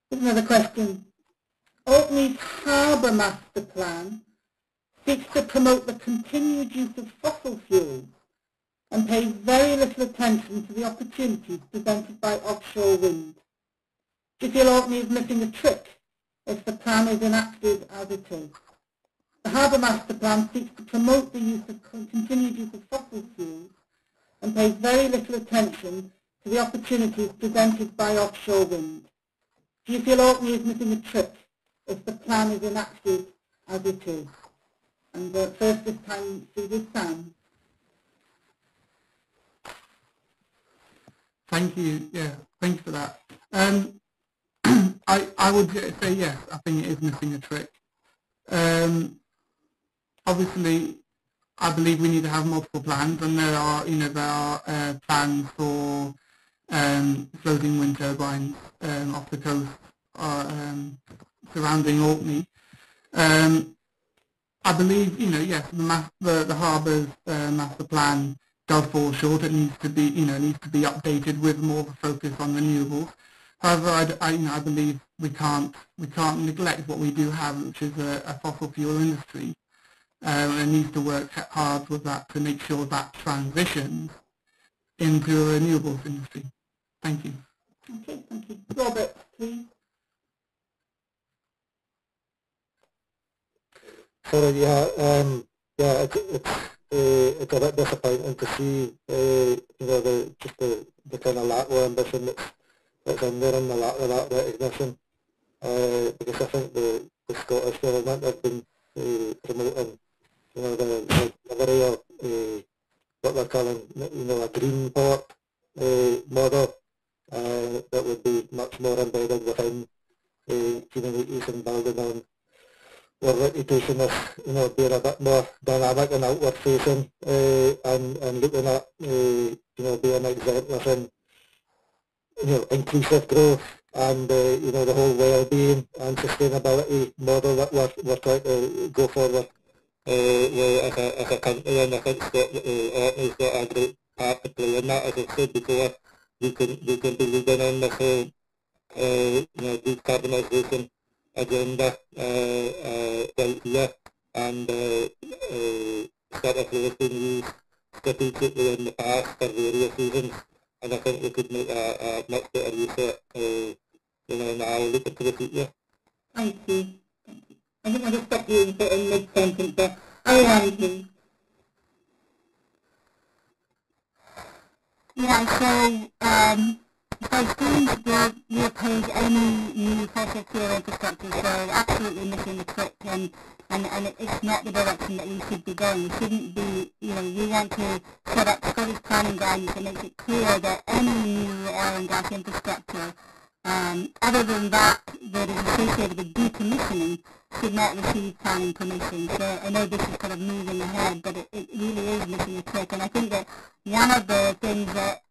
Here's another question. Orkney's Harbour Master Plan seeks to promote the continued use of fossil fuels and pays very little attention to the opportunities presented by offshore wind. Do you feel Orkney is missing a trick if the plan is enacted as it is? The Harbour Master Plan seeks to promote the use of continued use of fossil fuels and pays very little attention to the opportunities presented by offshore wind. Do you feel Orkney is missing a trick if the plan is enacted as it is? And first this time, with Sam.
Thank you. Yeah, thanks for that. I would say yes. I think it is missing a trick. Obviously, I believe we need to have multiple plans, and there are plans for floating wind turbines off the coast surrounding Orkney. I believe, yes, the harbour's master plan does fall short. It needs to be, updated with more of a focus on renewables. However, I believe we can't neglect what we do have, which is a fossil fuel industry. And needs to work hard with that to make sure that transitions into a renewables industry. Thank you.
Okay, thank you. Robert, please.
Sorry, it's a bit disappointing to see, the kind of lack of ambition that's in there and the lack of that recognition. Because I think the Scottish Government have been promoting, the delivery of what they're calling, a green port model that would be much more embedded within communities and building on our reputation of, being a bit more dynamic and outward facing and looking at, being exemplars in, inclusive growth and, the whole well-being and sustainability model that we're trying to go forward as a country, and I think Orkney's got a great part to play in that. As I said before, we can be leading on this whole, decarbonisation agenda right here, and sort of has been used strategically in the past for various reasons, and I think we could make a much better use of it, now looking to the future.
Thank you. I think I'll just stop you in mid-sentence there. Ariane, please.
Yeah, so it seems that we oppose any new fossil fuel infrastructure, so absolutely missing the trick, and it's not the direction that we should be going. We shouldn't be, we want to set up Scottish planning guidance that makes it clear that any new oil and gas infrastructure, other than that is associated with decommissioning, should not receive planning permission. So I know this is kind of moving ahead, but it really is missing a trick. And I think that one of the things that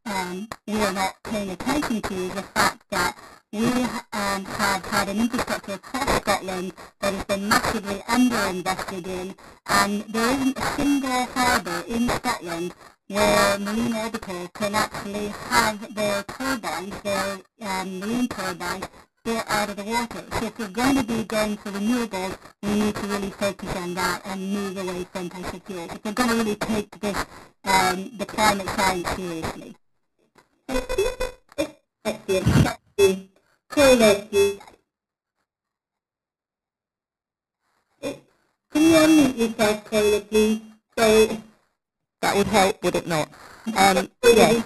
we are not paying attention to is the fact that we have had an infrastructure across Scotland that has been massively underinvested in, and there isn't a single harbour in Scotland where Marine Orbital can actually have their turbines, their marine turbines, built out of the water. So if we're going to be going for renewables, we need to really focus on that and move away from fossil fuels. If we're going to really take this, the climate science seriously.
Excellent. Thank you. Taylor, please. Can you unmute yourself, Taylor, please? Sorry.
That would help, would it not?
Yes.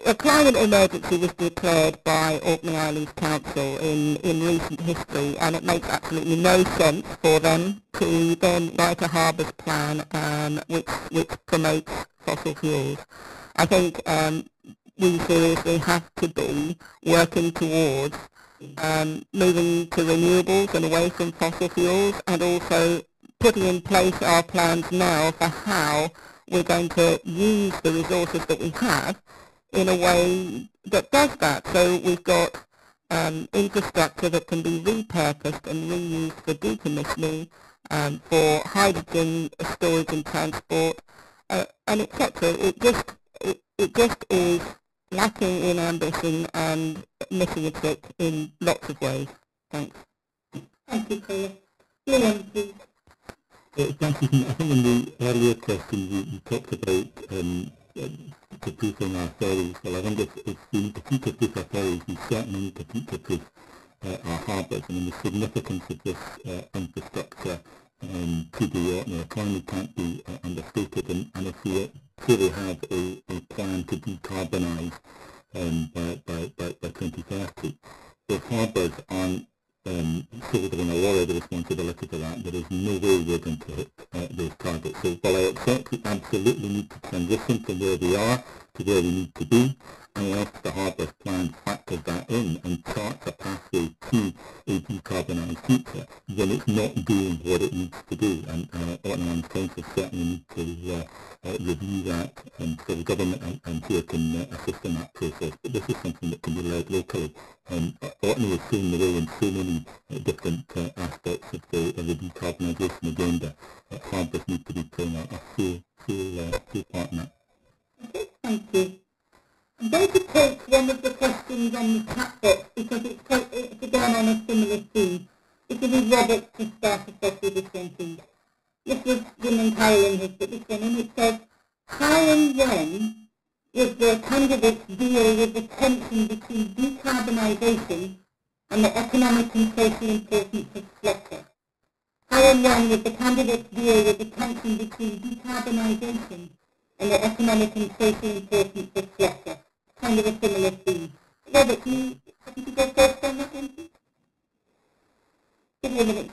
A climate emergency was declared by Orkney Islands Council in recent history, and it makes absolutely no sense for them to then write a harbours plan which promotes fossil fuels. I think we seriously have to be working towards moving to renewables and away from fossil fuels, and also putting in place our plans now for how we're going to use the resources that we have in a way that does that. So we've got infrastructure that can be repurposed and reused for decommissioning, for hydrogen storage and transport, and etc. it just is lacking in ambition and missing a trick in lots of ways. Thanks.
Thank you, Claire. Liam, please.
Thank you. I think in the earlier question you talked about producing our ferries. Well, I think if we need to future-proof our ferries, we certainly need to future-proof our harbours. I mean, the significance of this infrastructure to the Orkney economy can't be understated, and if we clearly have a plan to decarbonise by 2030, if harbours aren't shouldering a lot of the responsibility for that, there is no way we're going to hit those targets. So while I accept we absolutely need to transition from where we are to where we need to be, unless the harbour plan factors that in and charts a pathway to a decarbonised future, then it's not doing what it needs to do. And Orkney Council certainly need to review that, and so the government and here can assist in that process. But this is something that can be led locally. Orkney is showing the way in so many different aspects of the decarbonisation agenda. Harbours need to be playing a full part in that.
Okay, thank you. I'm going to take one of the questions on the chat box because it's again on a similar theme. This is Robert to start us off with this one, please. This was Women Ireland has put this one in. It says, how and when would the candidates deal with the tension between decarbonisation and the economic and social importance of slaughter? How and when would the candidates deal with the tension between decarbonisation and the economic and social importance of slaughter? Kind of a similar theme. Robert, have you go first on that one, please? Give me a minute.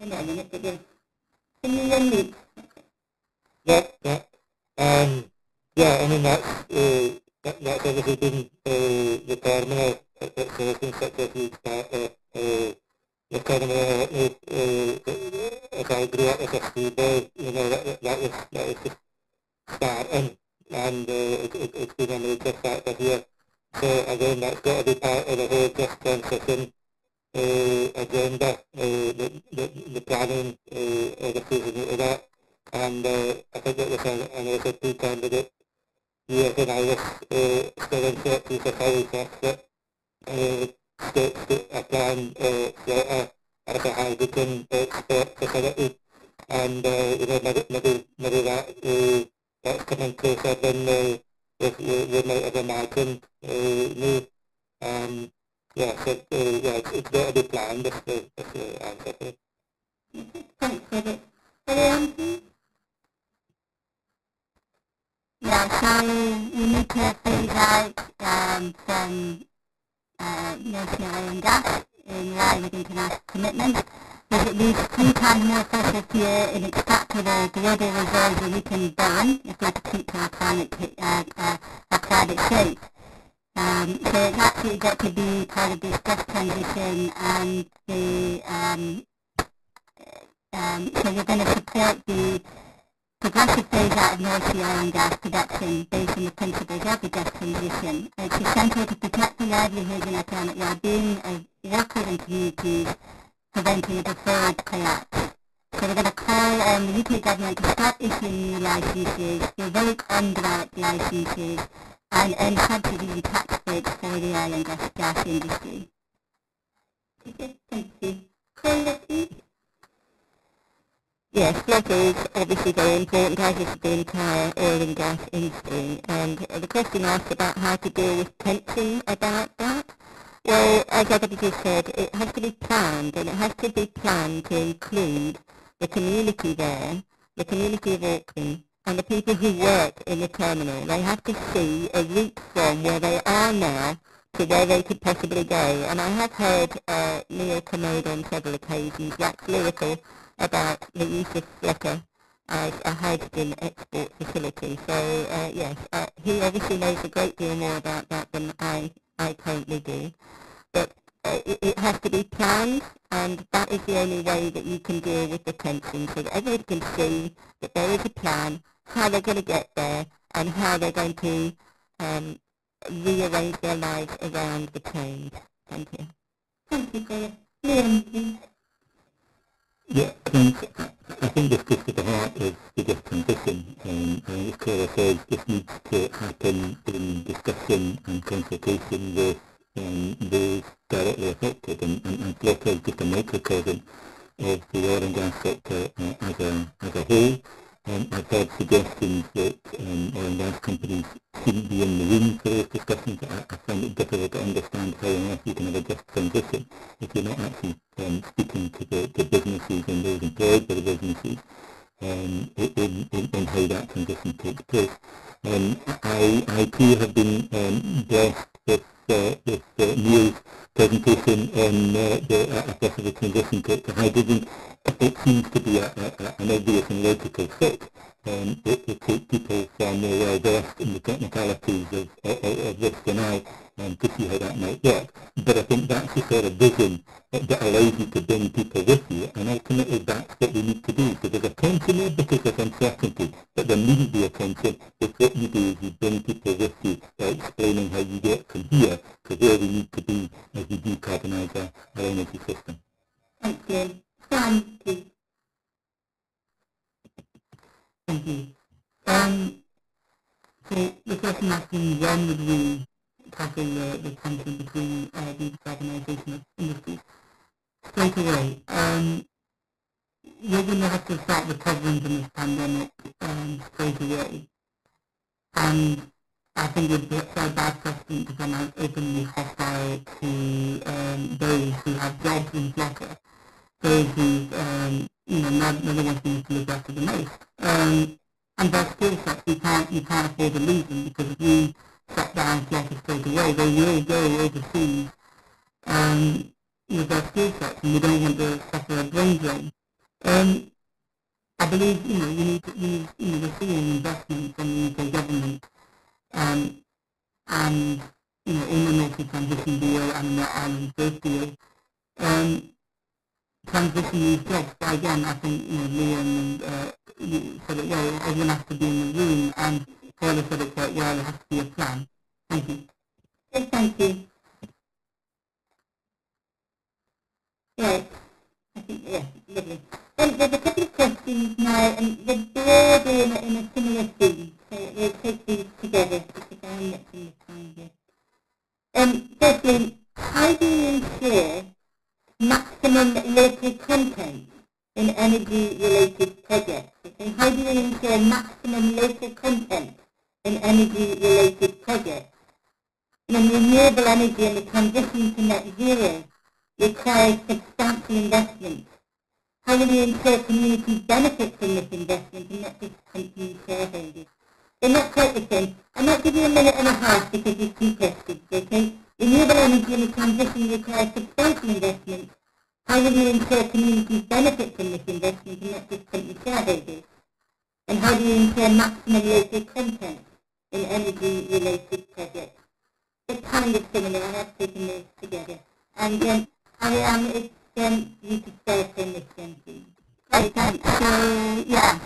Not a minute, but yeah. Can you unmute?
Yeah. I mean, that's obviously been the terminal at certain such as you start the terminal as I grew up as a schoolboy, you know, that was just starting, and it's been a major factor here. So again, that's got to be part of the whole just transition agenda, the planning of the season of that. And I think that there's another two candidates here when I was still in searches of how we test it. A plan later as a hydrogen export facility, and maybe that's coming closer than we might have imagined. It's got to be planned. That's the answer.
Thanks, Robert. Liam, please?
Yeah, so we need to phase out from national oil and gas in line with international commitments. There's at least 3 times more fossil fuel in extractable global reserves than we can burn if we're to keep our climate shape. So it's actually got to be part of this just transition, and so we're going to support the progressive phase out of North Sea oil and gas production based on the principles of the just transition. It's essential to protect the livelihoods and economic well-being of workers and communities, preventing a deferred collapse. So we're going to call on the UK government to stop issuing new licences, revoke undeveloped licences, and end subsidies and tax breaks for the oil and gas industry.
Okay, thank you. Claire, please?
Yes, slaughter is obviously very important, as is the entire oil and gas industry. And the question asked about how to deal with tension about that. Well, as everybody just said, it has to be planned, and it has to be planned to include the community there, the community of Orkney, and the people who work in the terminal. They have to see a route from where they are now to where they could possibly go. And I have heard Neil Commode on several occasions wax lyrical about the use of slaughter as a hydrogen export facility. So yes, he obviously knows a great deal more about that than I currently do. But it has to be planned, and that is the only way that you can deal with the tension, so that everybody can see that there is a plan, how they're going to get there, and how they're going to rearrange their lives around the change. Thank you.
Thank you, Claire. Liam, please.
Yeah, I think this gets to the heart of the just transition, and as Clara says, this needs to happen in discussion and consultation with those directly affected, and Flickr is just a microcosm of the oil and gas sector as a whole. I've heard suggestions that oil and gas companies shouldn't be in the room for those discussions. I find it difficult to understand how on earth you can have a just transition if you're not actually speaking to the businesses and those employed by the businesses in how that transition takes place. I too have been blessed with Neil's presentation on the possible transition to hydrogen. It seems to be an obvious and logical fit. It will take people far more well versed in the technicalities of this than I to see how that might work. But I think that's the sort of vision that allows you to bring people with you, and ultimately that's what we need to do. So there's a tension there because there's uncertainty, but there needn't be a tension if what you do is you bring people with you by explaining how you get from here to where we need to be as we decarbonise our energy system.
Thank you. Sam, please.
Thank you. So the question asking when would we tackle the tension between decarbonisation of industry? Straight away. We're going to have to start recovering from this pandemic straight away. And I think it would be a bad precedent to come out openly hostile to those who have jobs in Flutter, those who never want to look after the most. And their skill sets, you can't afford to lose them, because if we shut down Flutter straight away, they will go overseas with their skill sets, and we don't want to suffer a brain drain. I believe you need we're seeing investment from the UK government, and in the North Transition deal and the Island Growth deal, transition these jobs. But again, I think Liam said it well. Everyone has to be in the room, and Paula said it quite well. There has to be a plan. Thank you.
Yes, thank you. Right. I think, yeah, lovely. There's a couple of questions now, and they're all in a similar theme, so we'll take these together, because I'm not in the time here. Firstly, how do you ensure maximum local content in energy-related projects? Okay, how do you ensure maximum local content in energy-related projects? Renewable energy and the transition to net zero requires substantial investment. How will you ensure communities benefit from this investment and not just company shareholders? They're not quite the same. I might give you a minute and a half because there's two questions, okay? Renewable energy and the transition requires substantial investment. How will you ensure communities benefit from this investment and not just company shareholders? And how do you ensure maximum local content in energy-related projects? It's kind of similar, and I've taken those together. And I am, you could start on this one, please. Okay, so, yeah,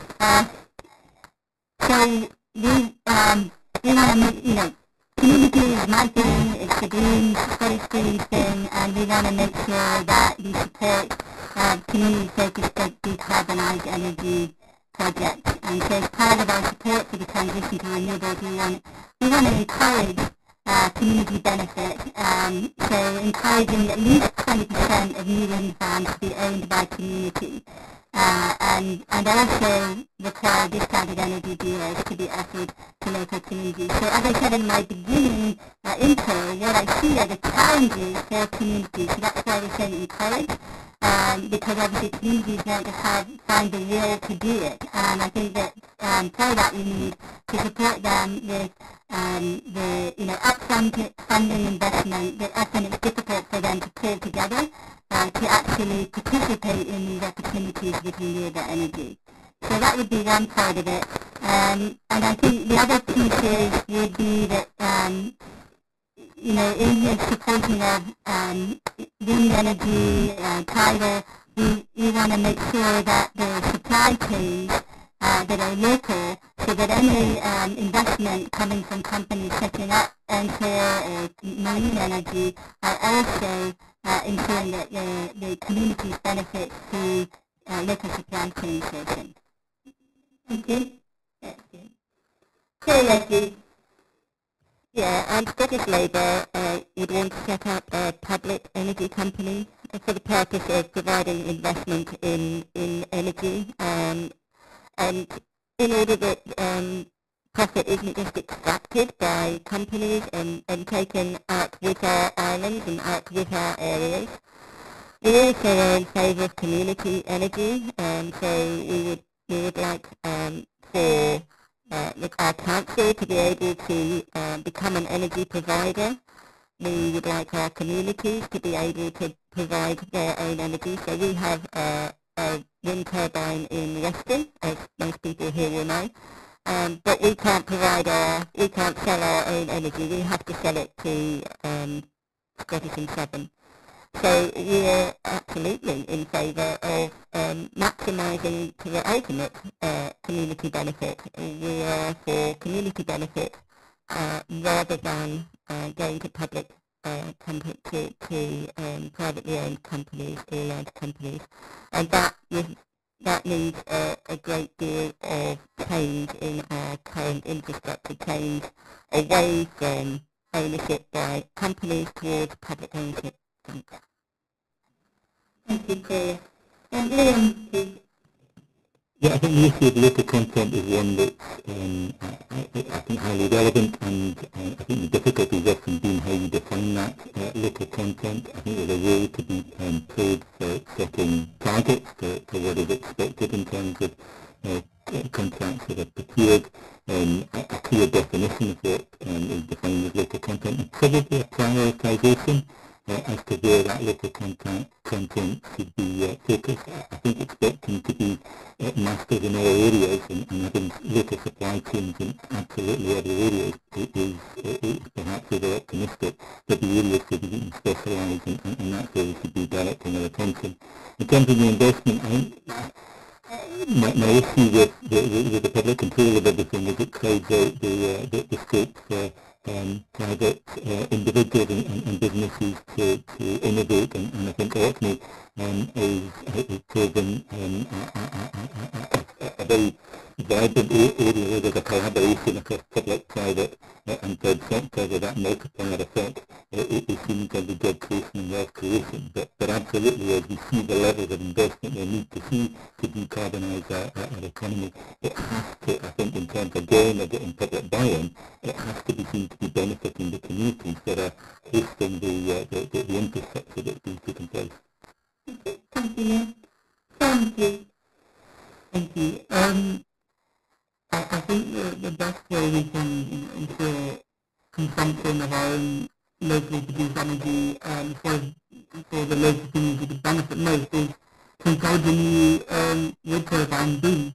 so we want to make, community is my thing, it's the green, forestry thing, and we want to make sure that we support community-focused decarbonised energy projects. And so as part of our support for the transition to renewables, we want to encourage community benefit, so encouraging at least 20% of new wind farms to be owned by community, and also require discounted energy deals to be offered to local communities. So as I said in my beginning intro, what I see are the challenges for communities, so that's why we're saying encourage, because obviously communities want to find the will to do it, and I think that for that we need to support them with the upfront funding investment that often it's difficult for them to pull together to actually participate in these opportunities with renewable energy. So that would be one part of it. And I think the other pieces would be that in the supporting of wind energy, tidal, we want to make sure that the supply chains that are local, so that any investment coming from companies setting up onshore or marine energy are also ensuring that the communities benefit to
local supply chain sourcing.
Okay. Claire, please.
Yeah, Scottish Labour would want to set up a public energy company for the purpose of providing investment in energy, and in order that profit isn't just extracted by companies and taken out with our islands and out with our areas. We also are in favour of community energy, so we would like for our council to be able to become an energy provider. We would like our communities to be able to provide their own energy. So we have a wind turbine in Weston, as most people here will know, but we can't sell our own energy. We have to sell it to Scottish and Southern. So we are absolutely in favour of maximising to the ultimate community benefit. We are for community benefit rather than going to public to privately owned companies or large companies, and that needs a great deal of change in our current infrastructure, change away from ownership by companies towards public ownership.
Thank you, Claire. And Liam, please.
Yeah, I think the issue of local content is one that's I think highly relevant, and I think the difficulty is often been how you define that local content. I think there's a role to be played for setting targets for what is expected in terms of contracts that are procured, a clear definition of what is defined as local content, and probably a prioritisation as to where that local content should be focused. I think expecting to be masters in all areas and having local supply chains in absolutely every area is perhaps over optimistic, but the areas should be specialised, and that's where we should be directing our attention. In terms of the investment, I think my issue with the public control of everything is it crowds out the scope for private individuals and businesses to innovate, and I think Orkney is proven a very vibrant area where there's a collaboration across public, private and third sector, where that multiplier effect is seen in terms of job creation and wealth creation. But absolutely, as we see the levels of investment we need to see to decarbonise our economy, it has to, I think, in terms of getting public buy-in, it has to be seen to be benefiting the communities that are hosting the infrastructure that's being put in place.
Thank you, Liam. Thank you.
Thank you. I think the best way we can ensure consumption of our own locally produced energy for the local community to benefit most is to encourage a new wind turbine boom.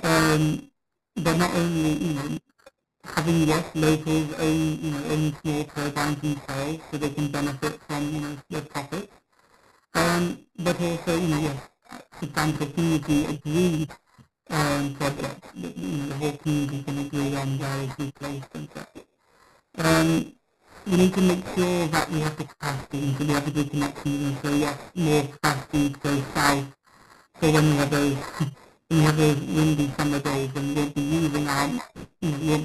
But not only, having locals own small turbines themselves so they can benefit from, their profits. But also, substantial community agreed projects that the whole community can agree on where is be placed and such. We need to make sure that we have the capacity, so we have the good connections, and so yes, more capacity to go south. So when we have those windy summer days, then we won't be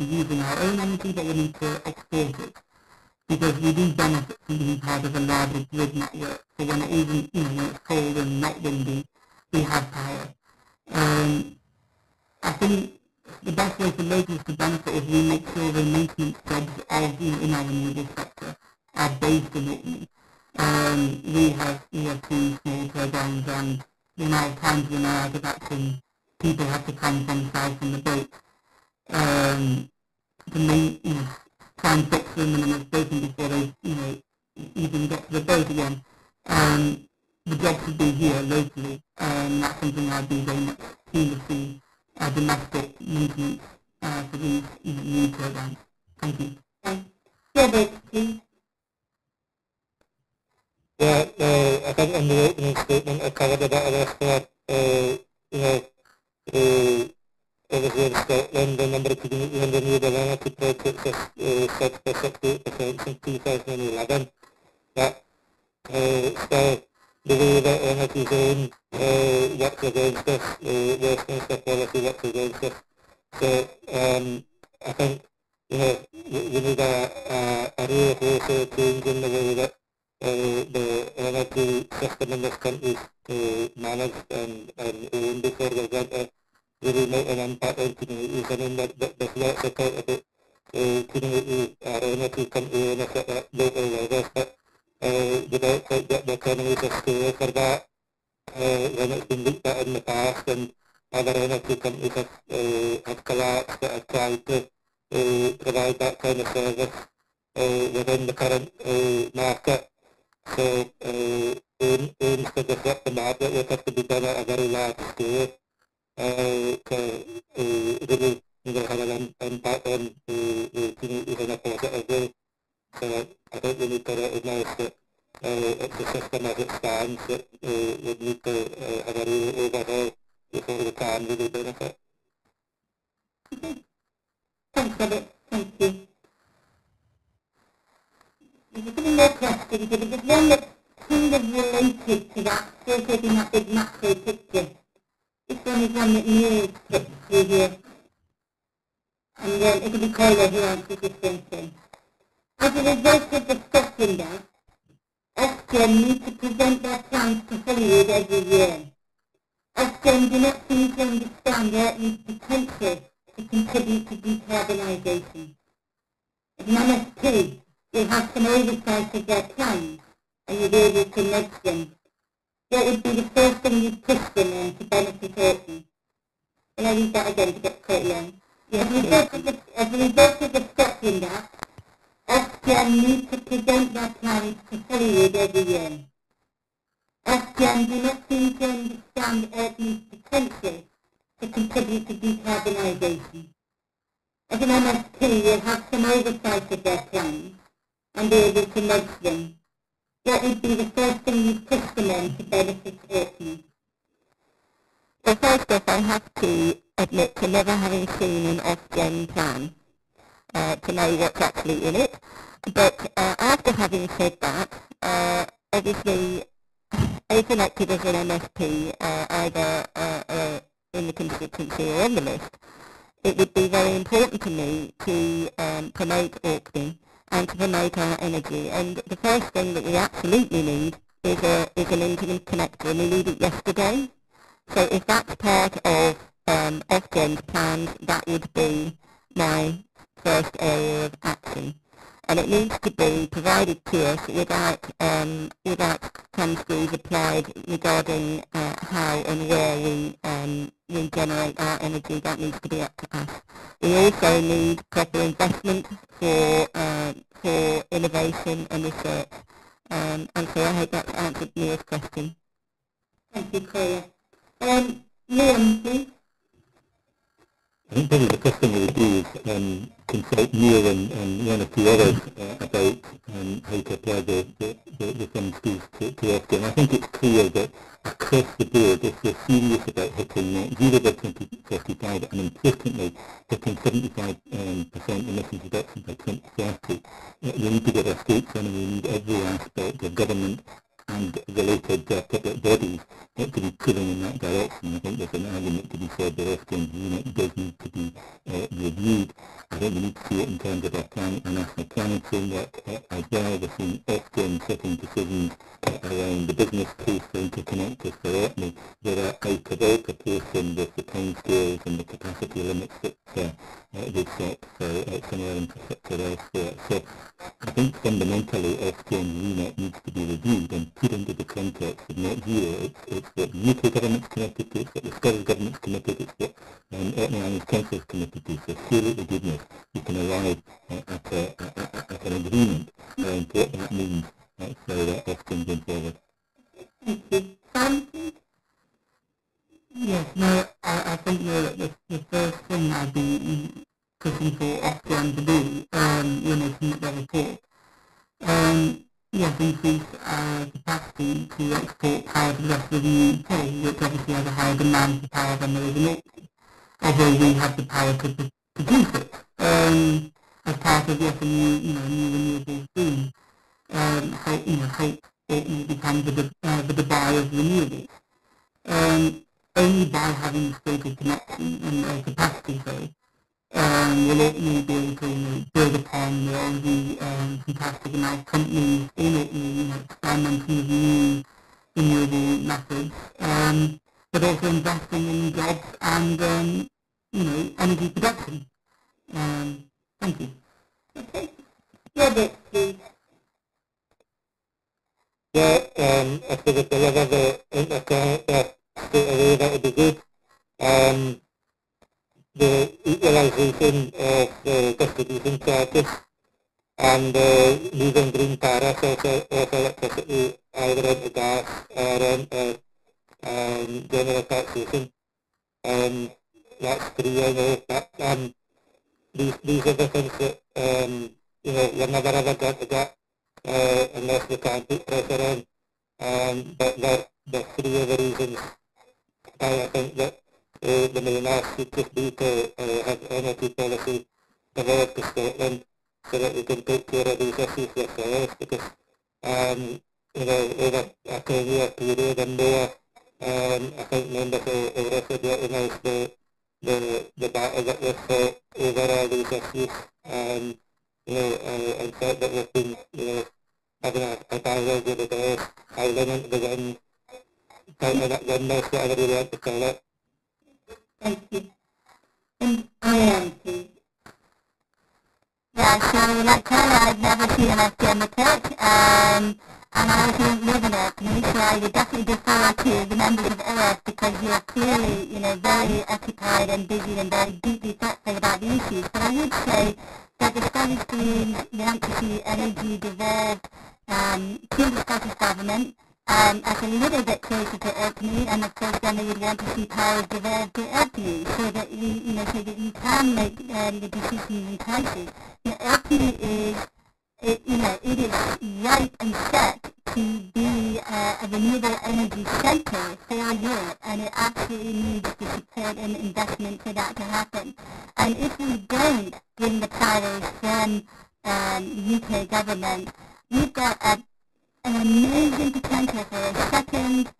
using our own energy, but we need to export it, because we do benefit from being part of a larger grid network. So when it isn't, when it's cold and not windy, we have power. I think the best way for locals to benefit is we make sure the maintenance jobs of, in our renewable sector are based in Orkney. We have 2 small turbines, and the amount of times when I have action, people have to come from south on the boat to try and fix them, and then it's broken before they, even get to the boat again. The job should be here locally, and that's something I'd be very much keen to see domestic maintenance for these new turbines. Thank you.
Robert, please.
Yeah, I think in the opening statement I covered a bit of this where, over here in Scotland, the number of renewable energy projects has slipped by 68% since 2011. But still, the way that energy zone works against us, Westminster policy works against us. So I think, you know, we need a real wholesale change in the way that the energy system in this country is managed and owned before we're going to really make an impact on communities. I mean, there's lots of talk about communities, our energy company ownership at local levels, but we don't quite get the economies of scale for that when it's been looked at in the past, and other energy companies have collapsed that have tried to provide that kind of service within the current market. So aims to disrupt the market would have to be done at a very large scale to really, you know, have an impact on communities in a positive way. So I think we need to recognise that the system as it stands that would need to have a real overhaul before we can really benefit.
Thanks, Robert. Thank you. There's a couple more questions, but there's one that's kind of related to that, still taking that big macro picture. This one is one that Neil put through here. And it'll be Carla who answers this one thing. As a result of the Scotland Act, Ofgem need to present their plans to Hollywood every year. Ofgem do not seem to understand Orkney's potential to contribute to decarbonisation. As an MSP, you'll have some oversight of their plans, and you'll be able to nudge them. What would be the first thing you'd push them on to benefit Orkney? And I'll read that again to get quite long. As a result of the Scotland Act, Ofgem need to present their plans to Hollywood every year. Ofgem do not seem to understand Orkney's potential to contribute to decarbonisation. As an MSP, you'll have some oversight of their plans and be able to nudge them. What would be the first thing you'd push them on to benefit Orkney?
Well, first off, I have to admit to never having seen an Ofgem plan to know what's actually in it. But after having said that, obviously, if elected as an MSP, either in the constituency or on the list, it would be very important to me to promote Orkney and to promote our energy. And the first thing that we absolutely need is an internet connector, and we need it yesterday. So if that's part of Ofgem's plans, that would be my first area of action. And it needs to be provided to us without thumbscrews applied regarding how and where we generate our energy. That needs to be up to us. We also need proper investment for innovation and research. And so I hope that's answered Neil's question.
Thank you, Claire. Liam, please.
I think probably the first thing we would do is consult Neil and one or two others about how to apply the thumbscrews to Ofgem. I think it's clear that across the board, if we're serious about hitting net zero by 2035 and importantly hitting 75% emissions reduction by 2030, we need to get our states on, and we need every aspect of government and related public bodies to be pulling in that direction. I think there's an argument to be said that Ofgem's unit does need to be reviewed. I think we need to see it in terms of our national planning framework as well. We've seen Ofgem setting decisions around the business case for interconnectors for Orkney that are out of all proportion with the timescales and the capacity limits that they've set for some of our infrastructure elsewhere. So I think fundamentally Ofgem's unit needs to be reviewed and put into the context of net zero. It's what the UK government's committed to, it's what the Scottish government's committed to, it's what Orkney Islands Council's committed to. So surely to goodness you can arrive at an agreement around what that means for Ofgem going forward.
Thank you. Sam, please?
Yes, no, I think the first thing I'd be pushing for Ofgem to do when they submit their report, yes, increase capacity to export power to the rest of the UK, which obviously has a higher demand for power than there is in Orkney, although we have the power to produce it as part of, yes, a new renewable boom. Hope Orkney becomes the Dubai of renewables. Only by having stated connection and capacity, will Orkney be able to build upon all the fantastic amount of companies in Orkney, experimenting with new renewable methods, but also investing in jobs and energy production. Thank you.
Okay. Robert, please.
Yeah, I suppose if there was ever interconnector straight away, that would be good. The utilisation of the distribution charges and using green tariffs of electricity either into gas or into general taxation. That's true, I know. But, these are the things that you're never ever going to get unless you can put pressure on. But the three other reasons I think that the main ask should just be to have energy policy developed in Scotland so that we can take care of these issues ourselves, because over a 10-year period and more, I think members of OREF would recognise the battle that we've fought over all these issues, and in fact that we've been having a dialogue with the guys, howling into the wind, fighting at windmills, whatever you want to call it.
Thank you. And Ian, please.
Yeah, so like Tyler, I've never seen an FDM attack, and I also live in Orkney, so I would definitely defer to the members of OREF because you're clearly, very occupied and busy and very deeply thoughtful about the issues. But I would say that the Scottish Greens want to see energy devolved to the Scottish Government as a little bit closer to Orkney, and of course then they would want to see powers devolved to Orkney so that you can make the decisions in crisis. Orkney is, it is right and set to be a renewable energy centre for Europe, and it absolutely needs the support and investment for that to happen. And if we don't win the powers from the UK government, we've got an amazing potential for a second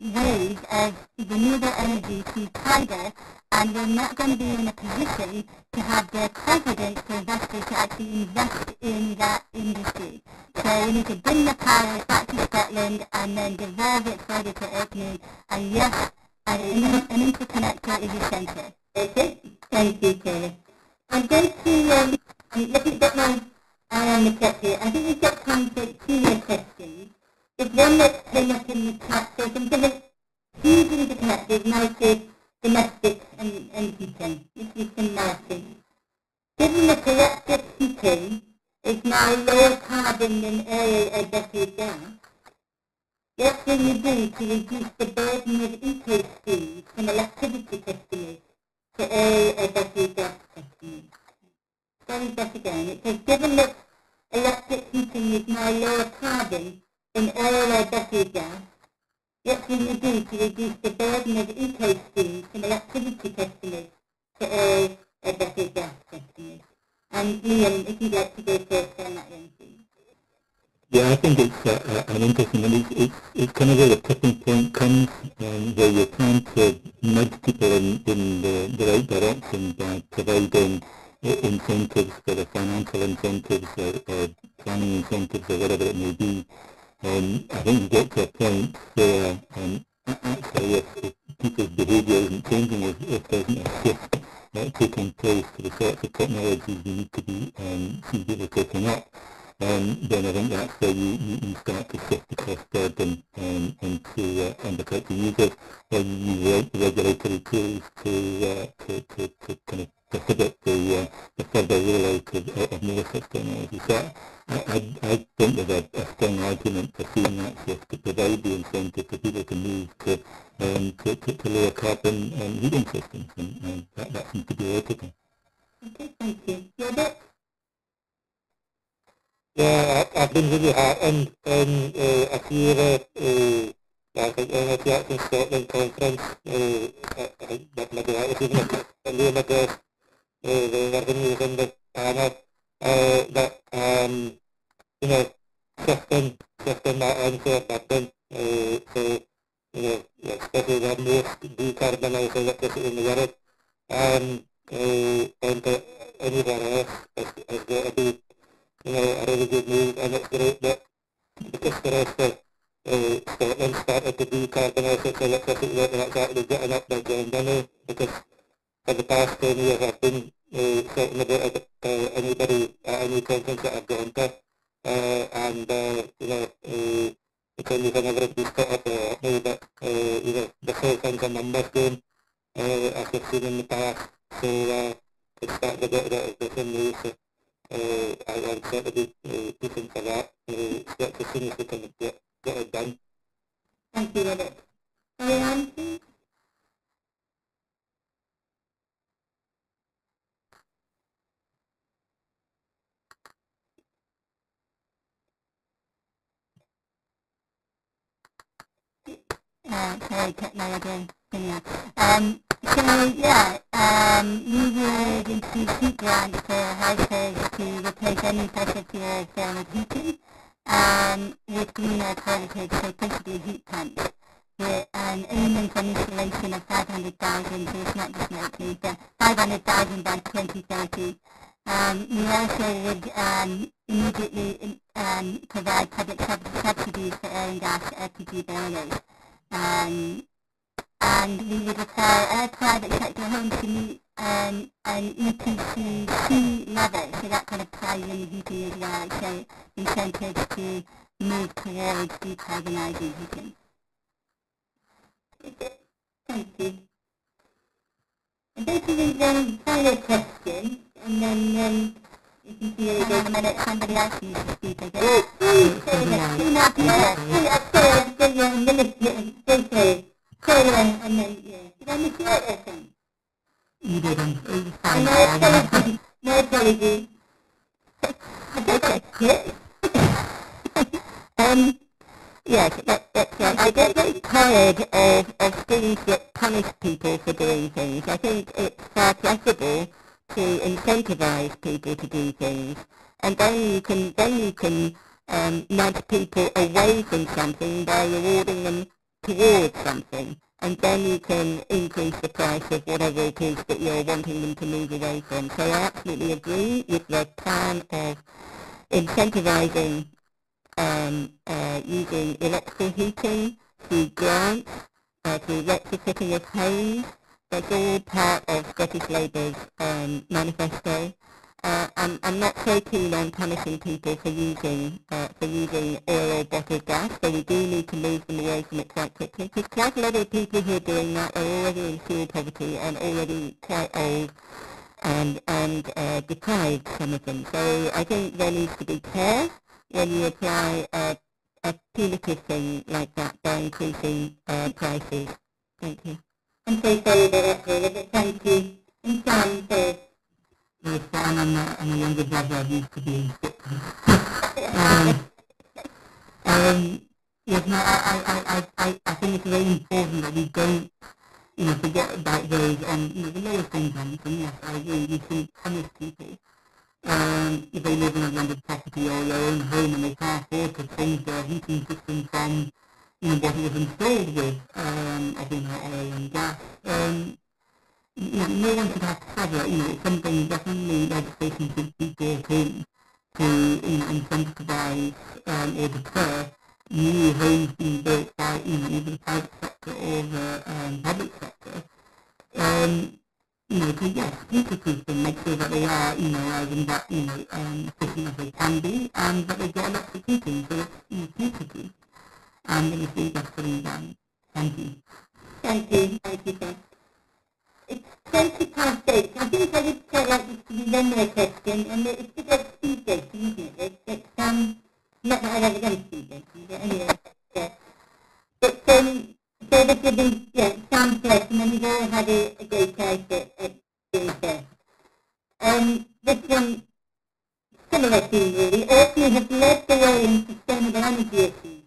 wave of renewable energy through tidal, and we're not going to be in a position to have the confidence for investors to actually invest in that industry. So we need to bring the powers back to Scotland and then devolve it further to Orkney, and yes, an interconnector is essential.
Okay, thank you, Taylor. I'm going to look a bit more on the chat here. I think we've got time for 2 more questions. There's one that came up in the chat, so something that's hugely interconnected, now to domestic and heating. This is from Martin. Given that electric heating is now lower carbon than oil or natural gas, what will you do to reduce the burden of eco-schemes from electricity customers to oil or natural gas customers? Sorry, back again. It says, given that electric heating is now lower carbon than oil or natural gas, what will you do to reduce the burden of eco-schemes from electricity customers to oil or natural gas customers? And Liam, if you'd like to go first on that one, please.
Yeah, I think it's an interesting one. It's kind of where the tipping point comes, where you're trying to nudge people in the right direction by providing incentives, whether financial incentives or planning incentives or whatever it may be. I think you get to a point where actually if people's behaviour isn't changing, if there isn't a shift taking place to the sorts of technologies you need to be taking up, then I think that's where you start to shift the cost burden into undercut the user, or you use regulatory tools to kind of prohibit the further rollout of more such technology. So I think there's a strong argument for seeing that shift to provide the incentive for people to move to lower carbon heating systems, and that seems to be ethical.
Okay, thank you. Robert?
Yeah, I've been really heartened in a few of the Energy Action Scotland conference that my director even a Liam addressed the revenues in the panel that shifting just on that answer I've done. So, you know, especially the most decarbonised electricity in the world. And anywhere else has got to be, you know, a really good move, and it's great that because the rest of Scotland started to decarbonise its electricity, that's actually getting up the agenda now, because for the past 10 years I've been talking about it anybody at any conference that I've gone to, and you know, because we've never been put up now, but you know, the whole thing's a numbers game, as we've seen in the past, so it's starting to get that different news, so I'm certainly pushing for that, as soon as we can get it done.
Thank you, Robert. Ariane, please?
Sorry, technology. Yeah. So yeah, we would introduce heat grants for households to replace any fossil fuel form of heating with green alternatives, so principally heat pumps. We're aiming for an installation of 500,000, so it's not just locally, but 500,000 by 2030. We also would immediately provide public subsidies for oil and gas LPG boilers. And we would require all private sector homes to meet an EPC C level, so that kind of ties in heating as well, so incentives to move towards decarbonising heating.
Thank you. I'm going to read one final question, and then you can see it again.
A minute, somebody else needs to speak, I guess.
Sorry, I've got you a minute. Sorry, and then, yeah. Did I miss you out there, Sam?
You didn't. It was
My
fine.
apologies. My apologies.
Yes, that's right. I get very tired of things that punish people for doing things. I think it's far preferable to incentivise people to do things, and then you can nudge people away from something by rewarding them towards something, and then you can increase the price of whatever it is that you're wanting them to move away from. So I absolutely agree with the plan of incentivising using electrical heating, through grants, through retrofitting of homes. That's all part of Scottish Labour's manifesto. I'm not so keen on punishing people for using oil or bottled gas, so we do need to move them away from it quite quickly, because quite a lot of people who are doing that are already in fuel poverty and already quite old and deprived, some of them. So I think there needs to be care when you apply a punitive thing like that by increasing prices. Thank you.
I'm so sorry about that, David, but thank you. And Sam, first.
Yes, I'm a younger brother who used to be in Scotland. Yes, no, I think it's very important that we don't, forget about those on, the lowest incomes, and yes, I agree, you shouldn't punish people. If they live in a rented property or their own home and they can't afford to change their heating system from, what it was installed with, oil and gas. No one should have to suffer. It's something definitely legislation should be brought in to incentivise or deter new homes being built by either the private sector or the public sector. To future-proof them, make sure that they are, efficient as they can be, and that they've got electric heating, so it's future-proof. And then it's just putting down. Thank you.
Thank you, sir. It's 20 past 8. I think I would quite like this to be one more question, and it's just like speed dating, isn't it? It's not that I've ever done speed dating, but anyway, yeah. But, so this would be, Sam first, and then we've all had a go twice at doing first. This one, similar to you really, OREF has led the way in sustainable energy issues.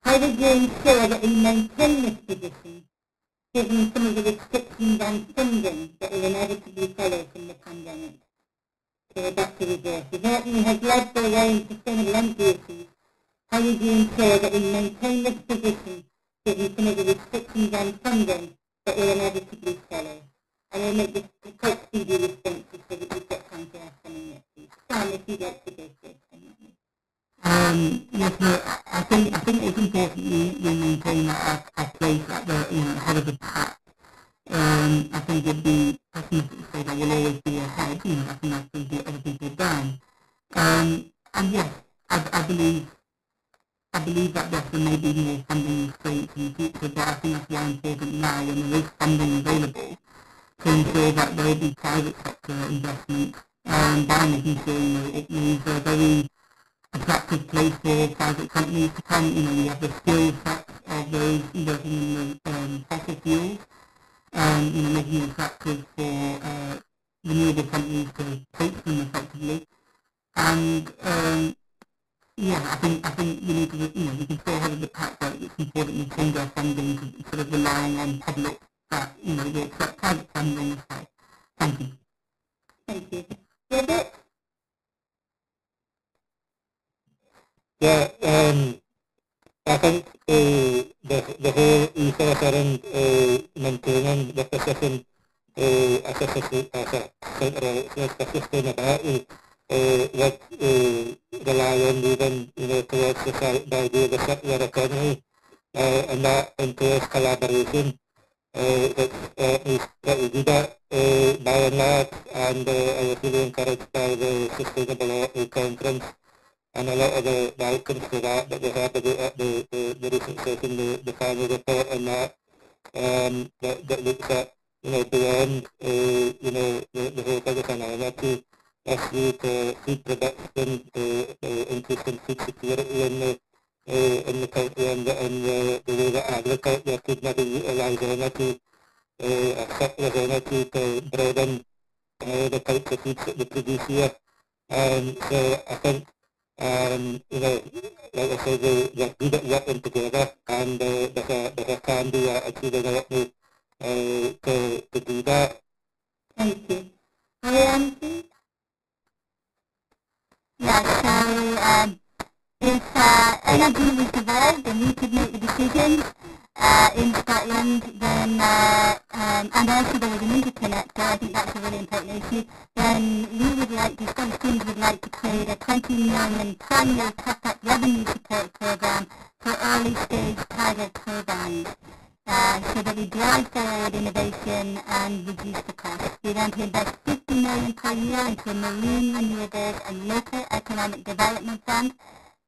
How would you ensure that we maintain this position, given some of the restrictions on funding that will inevitably follow from the pandemic? So back to resources. OREF has led the way in sustainable energy issues. how would you ensure that we maintain this position given some of the restrictions on funding that will inevitably follow? I will make this quite speedy responses so that we've got time to ask any next week. Sam, if you'd like to go first.
Yes, no, I think it's important we maintain our place at the head of the pack. I think it'd be pessimistic to say that we'll always be ahead. I think that's going to get other people down. And yes, I believe that there may be more funding restraints in the future, but I think that's why important now when there is funding available to ensure that there will be private sector investment by making sure it means a very attractive place for private companies to come. We have the skill sets of those working in the fossil fuels, making it attractive for renewable companies to take them effectively. And I think we need to, we can still have the pack, but it's important we change our funding instead of relying on public that, they accept private funding as well. Thank you.
Thank you. Robert?
Yeah, I think the whole ethos around maintaining the position as a sustainability that rely on moving towards the idea of the circular economy, and that entails collaboration. That we do that by and large, and I was really encouraged by the Sustainable Conference and a lot of the outcomes to that we had at the recent session, the final report on that, that looks at, beyond, the whole bigger energy issue to food production, increase in food security in the country, and the way that agriculture could maybe utilise energy, a surplus energy to broaden the types of foods that we produce here. So I think like I said, they're good at working together, and there's a can-do attitude in it to do that.
Thank you. Marianne, please?
Yeah, so if energy was devolved and we could make the decisions in Scotland, then, and also there was an interconnector, I think that's a really important issue, then we would like, the Scottish Teams would like to create a 20 million primary top-up revenue support programme for early stage tidal turbines, so that we drive forward innovation and reduce the cost. We want to invest 50 million per year into a marine renewables and local economic development fund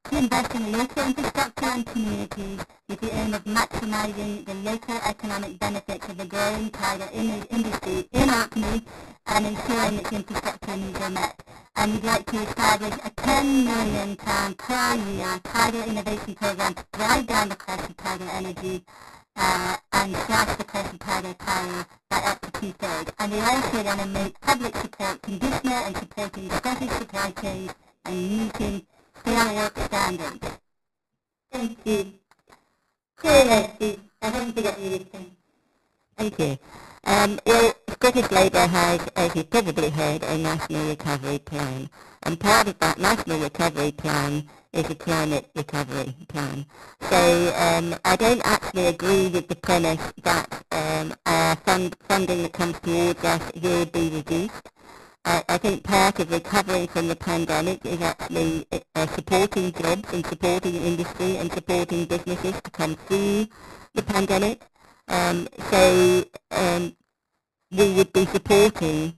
to invest in local infrastructure and communities with the aim of maximising the local economic benefits of the growing tidal industry in Orkney and ensuring its infrastructure needs are met. And we'd like to establish a £10 million per year tidal innovation programme to drive down the cost of tidal energy and slash the cost of tidal power by up to 2/3. And we also want to make public support conditional and supporting Scottish supply chains and meeting fair work standards.
Thank you. Leslie, I haven't forgotten you this time.
Thank you. Well, Scottish Labour has, as you've probably heard, a National Recovery Plan. And part of that National Recovery Plan is a climate recovery plan. So I don't actually agree with the premise that our funding that comes towards us will be reduced. I think part of recovering from the pandemic is actually supporting jobs and supporting industry and supporting businesses to come through the pandemic. So we would be supporting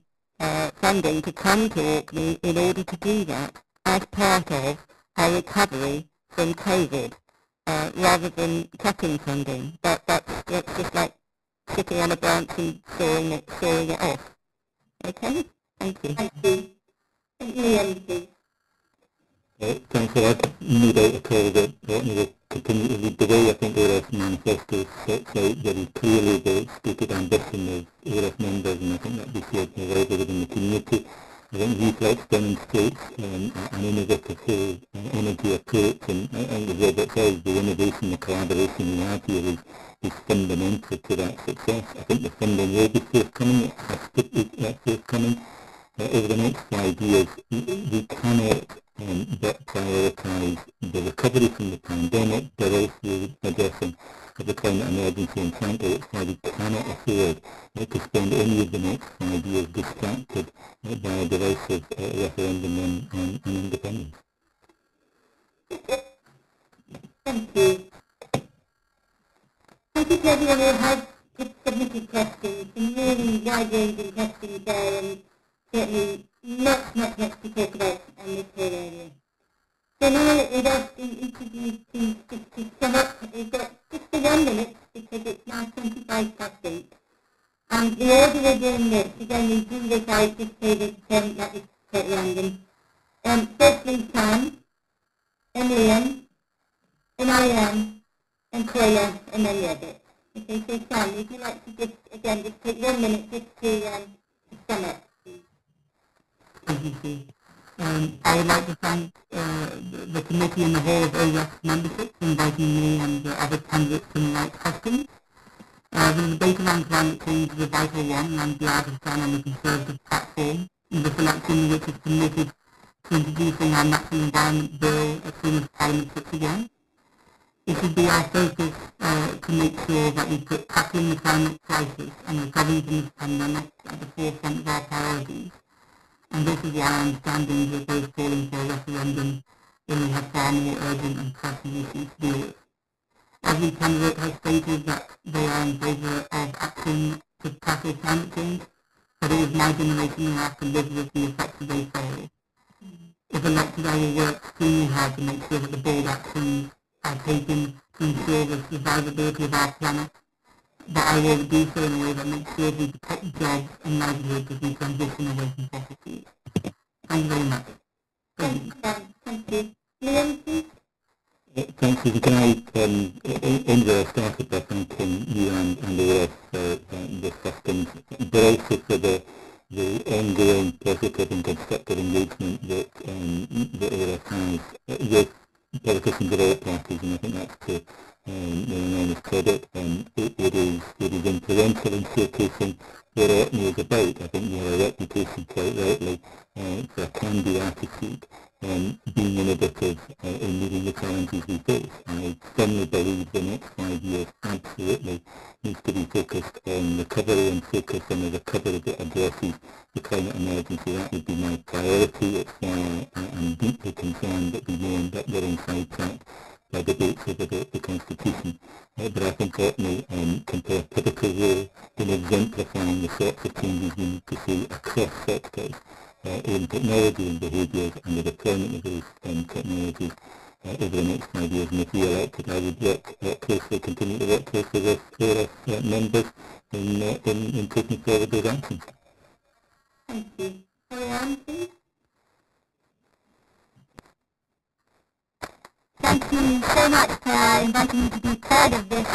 funding to come to Orkney in order to do that as part of our recovery from COVID, rather than cutting funding. But that's just like sitting on a branch and sawing it off. Okay? Thank you.
Thank you. Ian, please.
Thanks a lot. No doubt at all that Orkney will continue to lead the way. I think the OREF manifesto sets out very clearly the stated ambition of OREF members, and I think that we shared widely within the community. I think reflex demonstrates an innovative whole energy approach, and as Robert says, the innovation, the collaboration we have here is fundamental to that success. I think the funding will be forthcoming, it's forthcoming. Over the next 5 years, we cannot
that prioritise the recovery from the pandemic, but also addressing the climate emergency, and frankly it's why we cannot afford to spend any of the next 5 years distracted by a divisive referendum on independence.
Thank you. Thank you to everyone who has submitted questions, some really wide-ranging questions there, and certainly much to talk about on this whole area. So now I'd ask each of you to sum up. We've got just for 1 minute because it's now 8:25. And the order we're doing this, again we do this out just so that that is quite random. Firstly Sam, then Liam, then I and Claire, and then Robert. Okay, so Sam, would you like to just take 1 minute just to sum up?
Thank you, Steve. I would like to thank the committee and the whole of OREF membership for inviting me and the other candidates to like Husting. The debate around climate change is a vital one, and I'm glad to stand on the Conservative platform in this election, which is committed to introducing our National Environment Bill as soon as Parliament sits again. It should be our focus to make sure that we put tackling the climate crisis and recovering from this pandemic at the forefront of our priorities. And this is why I'm standing with those calling for a referendum when we have far more urgent and pressing issues to deal with. Every candidate has stated that they are in favour of action to tackle climate change, but it is my generation who has to live with the effects of those failures. If elected, I will work extremely hard to make sure that the bold actions are taken to ensure the survivability of our planet, but I will do so in a way that makes sure we protect jobs and livelihoods as we transition away from fossil fuels. Thank you very much.
Thank you. Liam, please?
Thank you. Can I, started by thanking you and OREF for this Husting, but also for the ongoing positive and constructive engagement that OREF has with politicians of all parties, and I think that's to their enormous credit. It is influential in showcasing what Orkney is about. I think we have a reputation, quite rightly, for a can-do attitude, being innovative in meeting the challenges we face. I firmly believe the next 5 years absolutely needs to be focused on recovery and focused on the recovery that addresses the climate emergency. That would be my priority. It's why I'm deeply concerned that we may end up getting sidetracked by debates over the Constitution. But I think Orkney can play a pivotal role in exemplifying the sorts of changes we need to see across sectors in technology and behaviours and the deployment of those technologies over the next 5 years. And if we elected, I would work continue to work closely with OREF members in taking forward those actions.
Thank you. Ariane, please? Thank you so much for inviting me to be part of this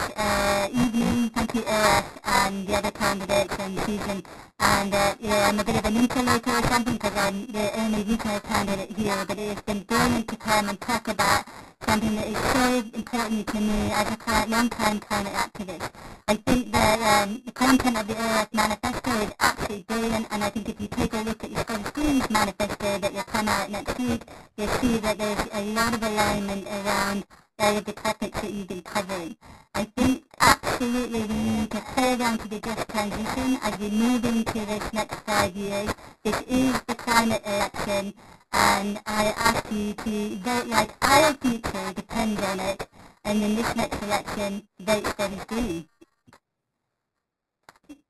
evening. Thank you, OREF, and the other candidates and Susan. And I'm a bit of an interloper or something because I'm the only regional candidate here, but it has been brilliant to come and talk about something that is so important to me as a long-time climate activist. I think that the content of the OREF manifesto is absolutely brilliant, and I think if you take a look at the Scottish Greens manifesto that will come out next week, you'll see that there's a lot of alignment around all of the topics that you've been covering. I think absolutely we need to hold on to the just transition as we move into this next 5 years. This is the climate election, and I ask you to vote like our future depends on it, and in this next election, vote Scottish Green.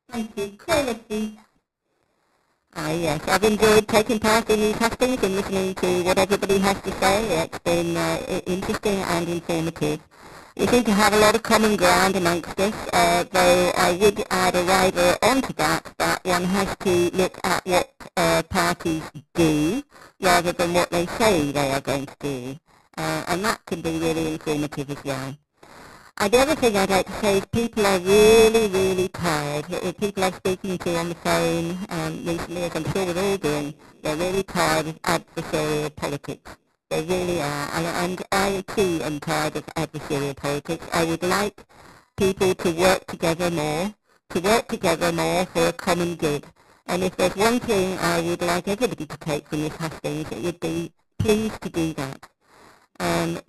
Thank you. Claire, please.
Yes, I've enjoyed taking part in these hustings and listening to what everybody has to say. It's been interesting and informative. We seem to have a lot of common ground amongst us, though I would add a rider onto that one has to look at what parties do rather than what they say they are going to do, and that can be really informative as well. The other thing I'd like to say is people are really, really tired. People I'm speaking to on the phone recently, as I'm sure we're all doing, they're really tired of adversarial politics. They really are. And I too am tired of adversarial politics. I would like people to work together more for a common good. And if there's one thing I would like everybody to take from this hustings, it would be pleased to do that. And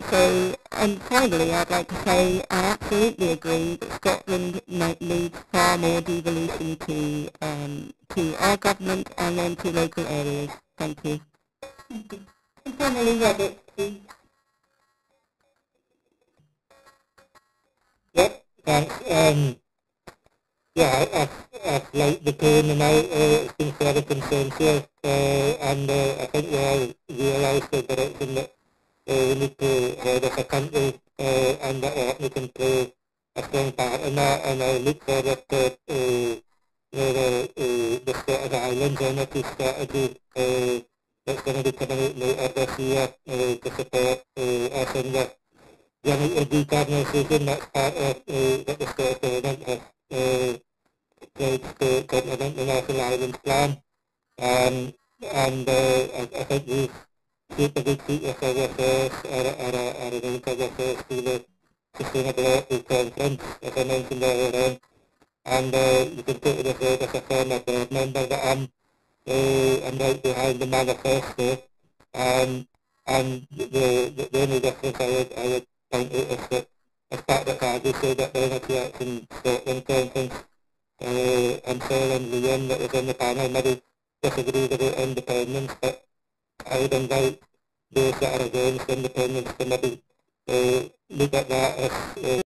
finally, I'd like to say I absolutely agree that Scotland needs far more devolution to our government and then to local areas. Thank you.
Thank you. And finally, Robert, please.
Yep, thanks. Yeah, I'd like the tone and it's been fairly consensual, and I think we all realise the direction that we need to head as a country, and that Orkney can play a strong part in that, and I look forward to the Scottish Islands energy strategy that's going to be coming out later this year to support us in the decarbonisation. That's part of what the Scottish Government has the International Islands Plan, and I think we've shaped a good future for ourselves, or arranged for ourselves through the Sustainability Conference, as I mentioned earlier on, and you can put it as a former board member that I'm right behind the manifesto, and the only difference I would point out is that as part of the Cardiff say that the Energy Action Scotland Conference, and Phil and Liam that was in the panel maybe disagree with the independence, but I would invite those that are against independence to maybe look at that as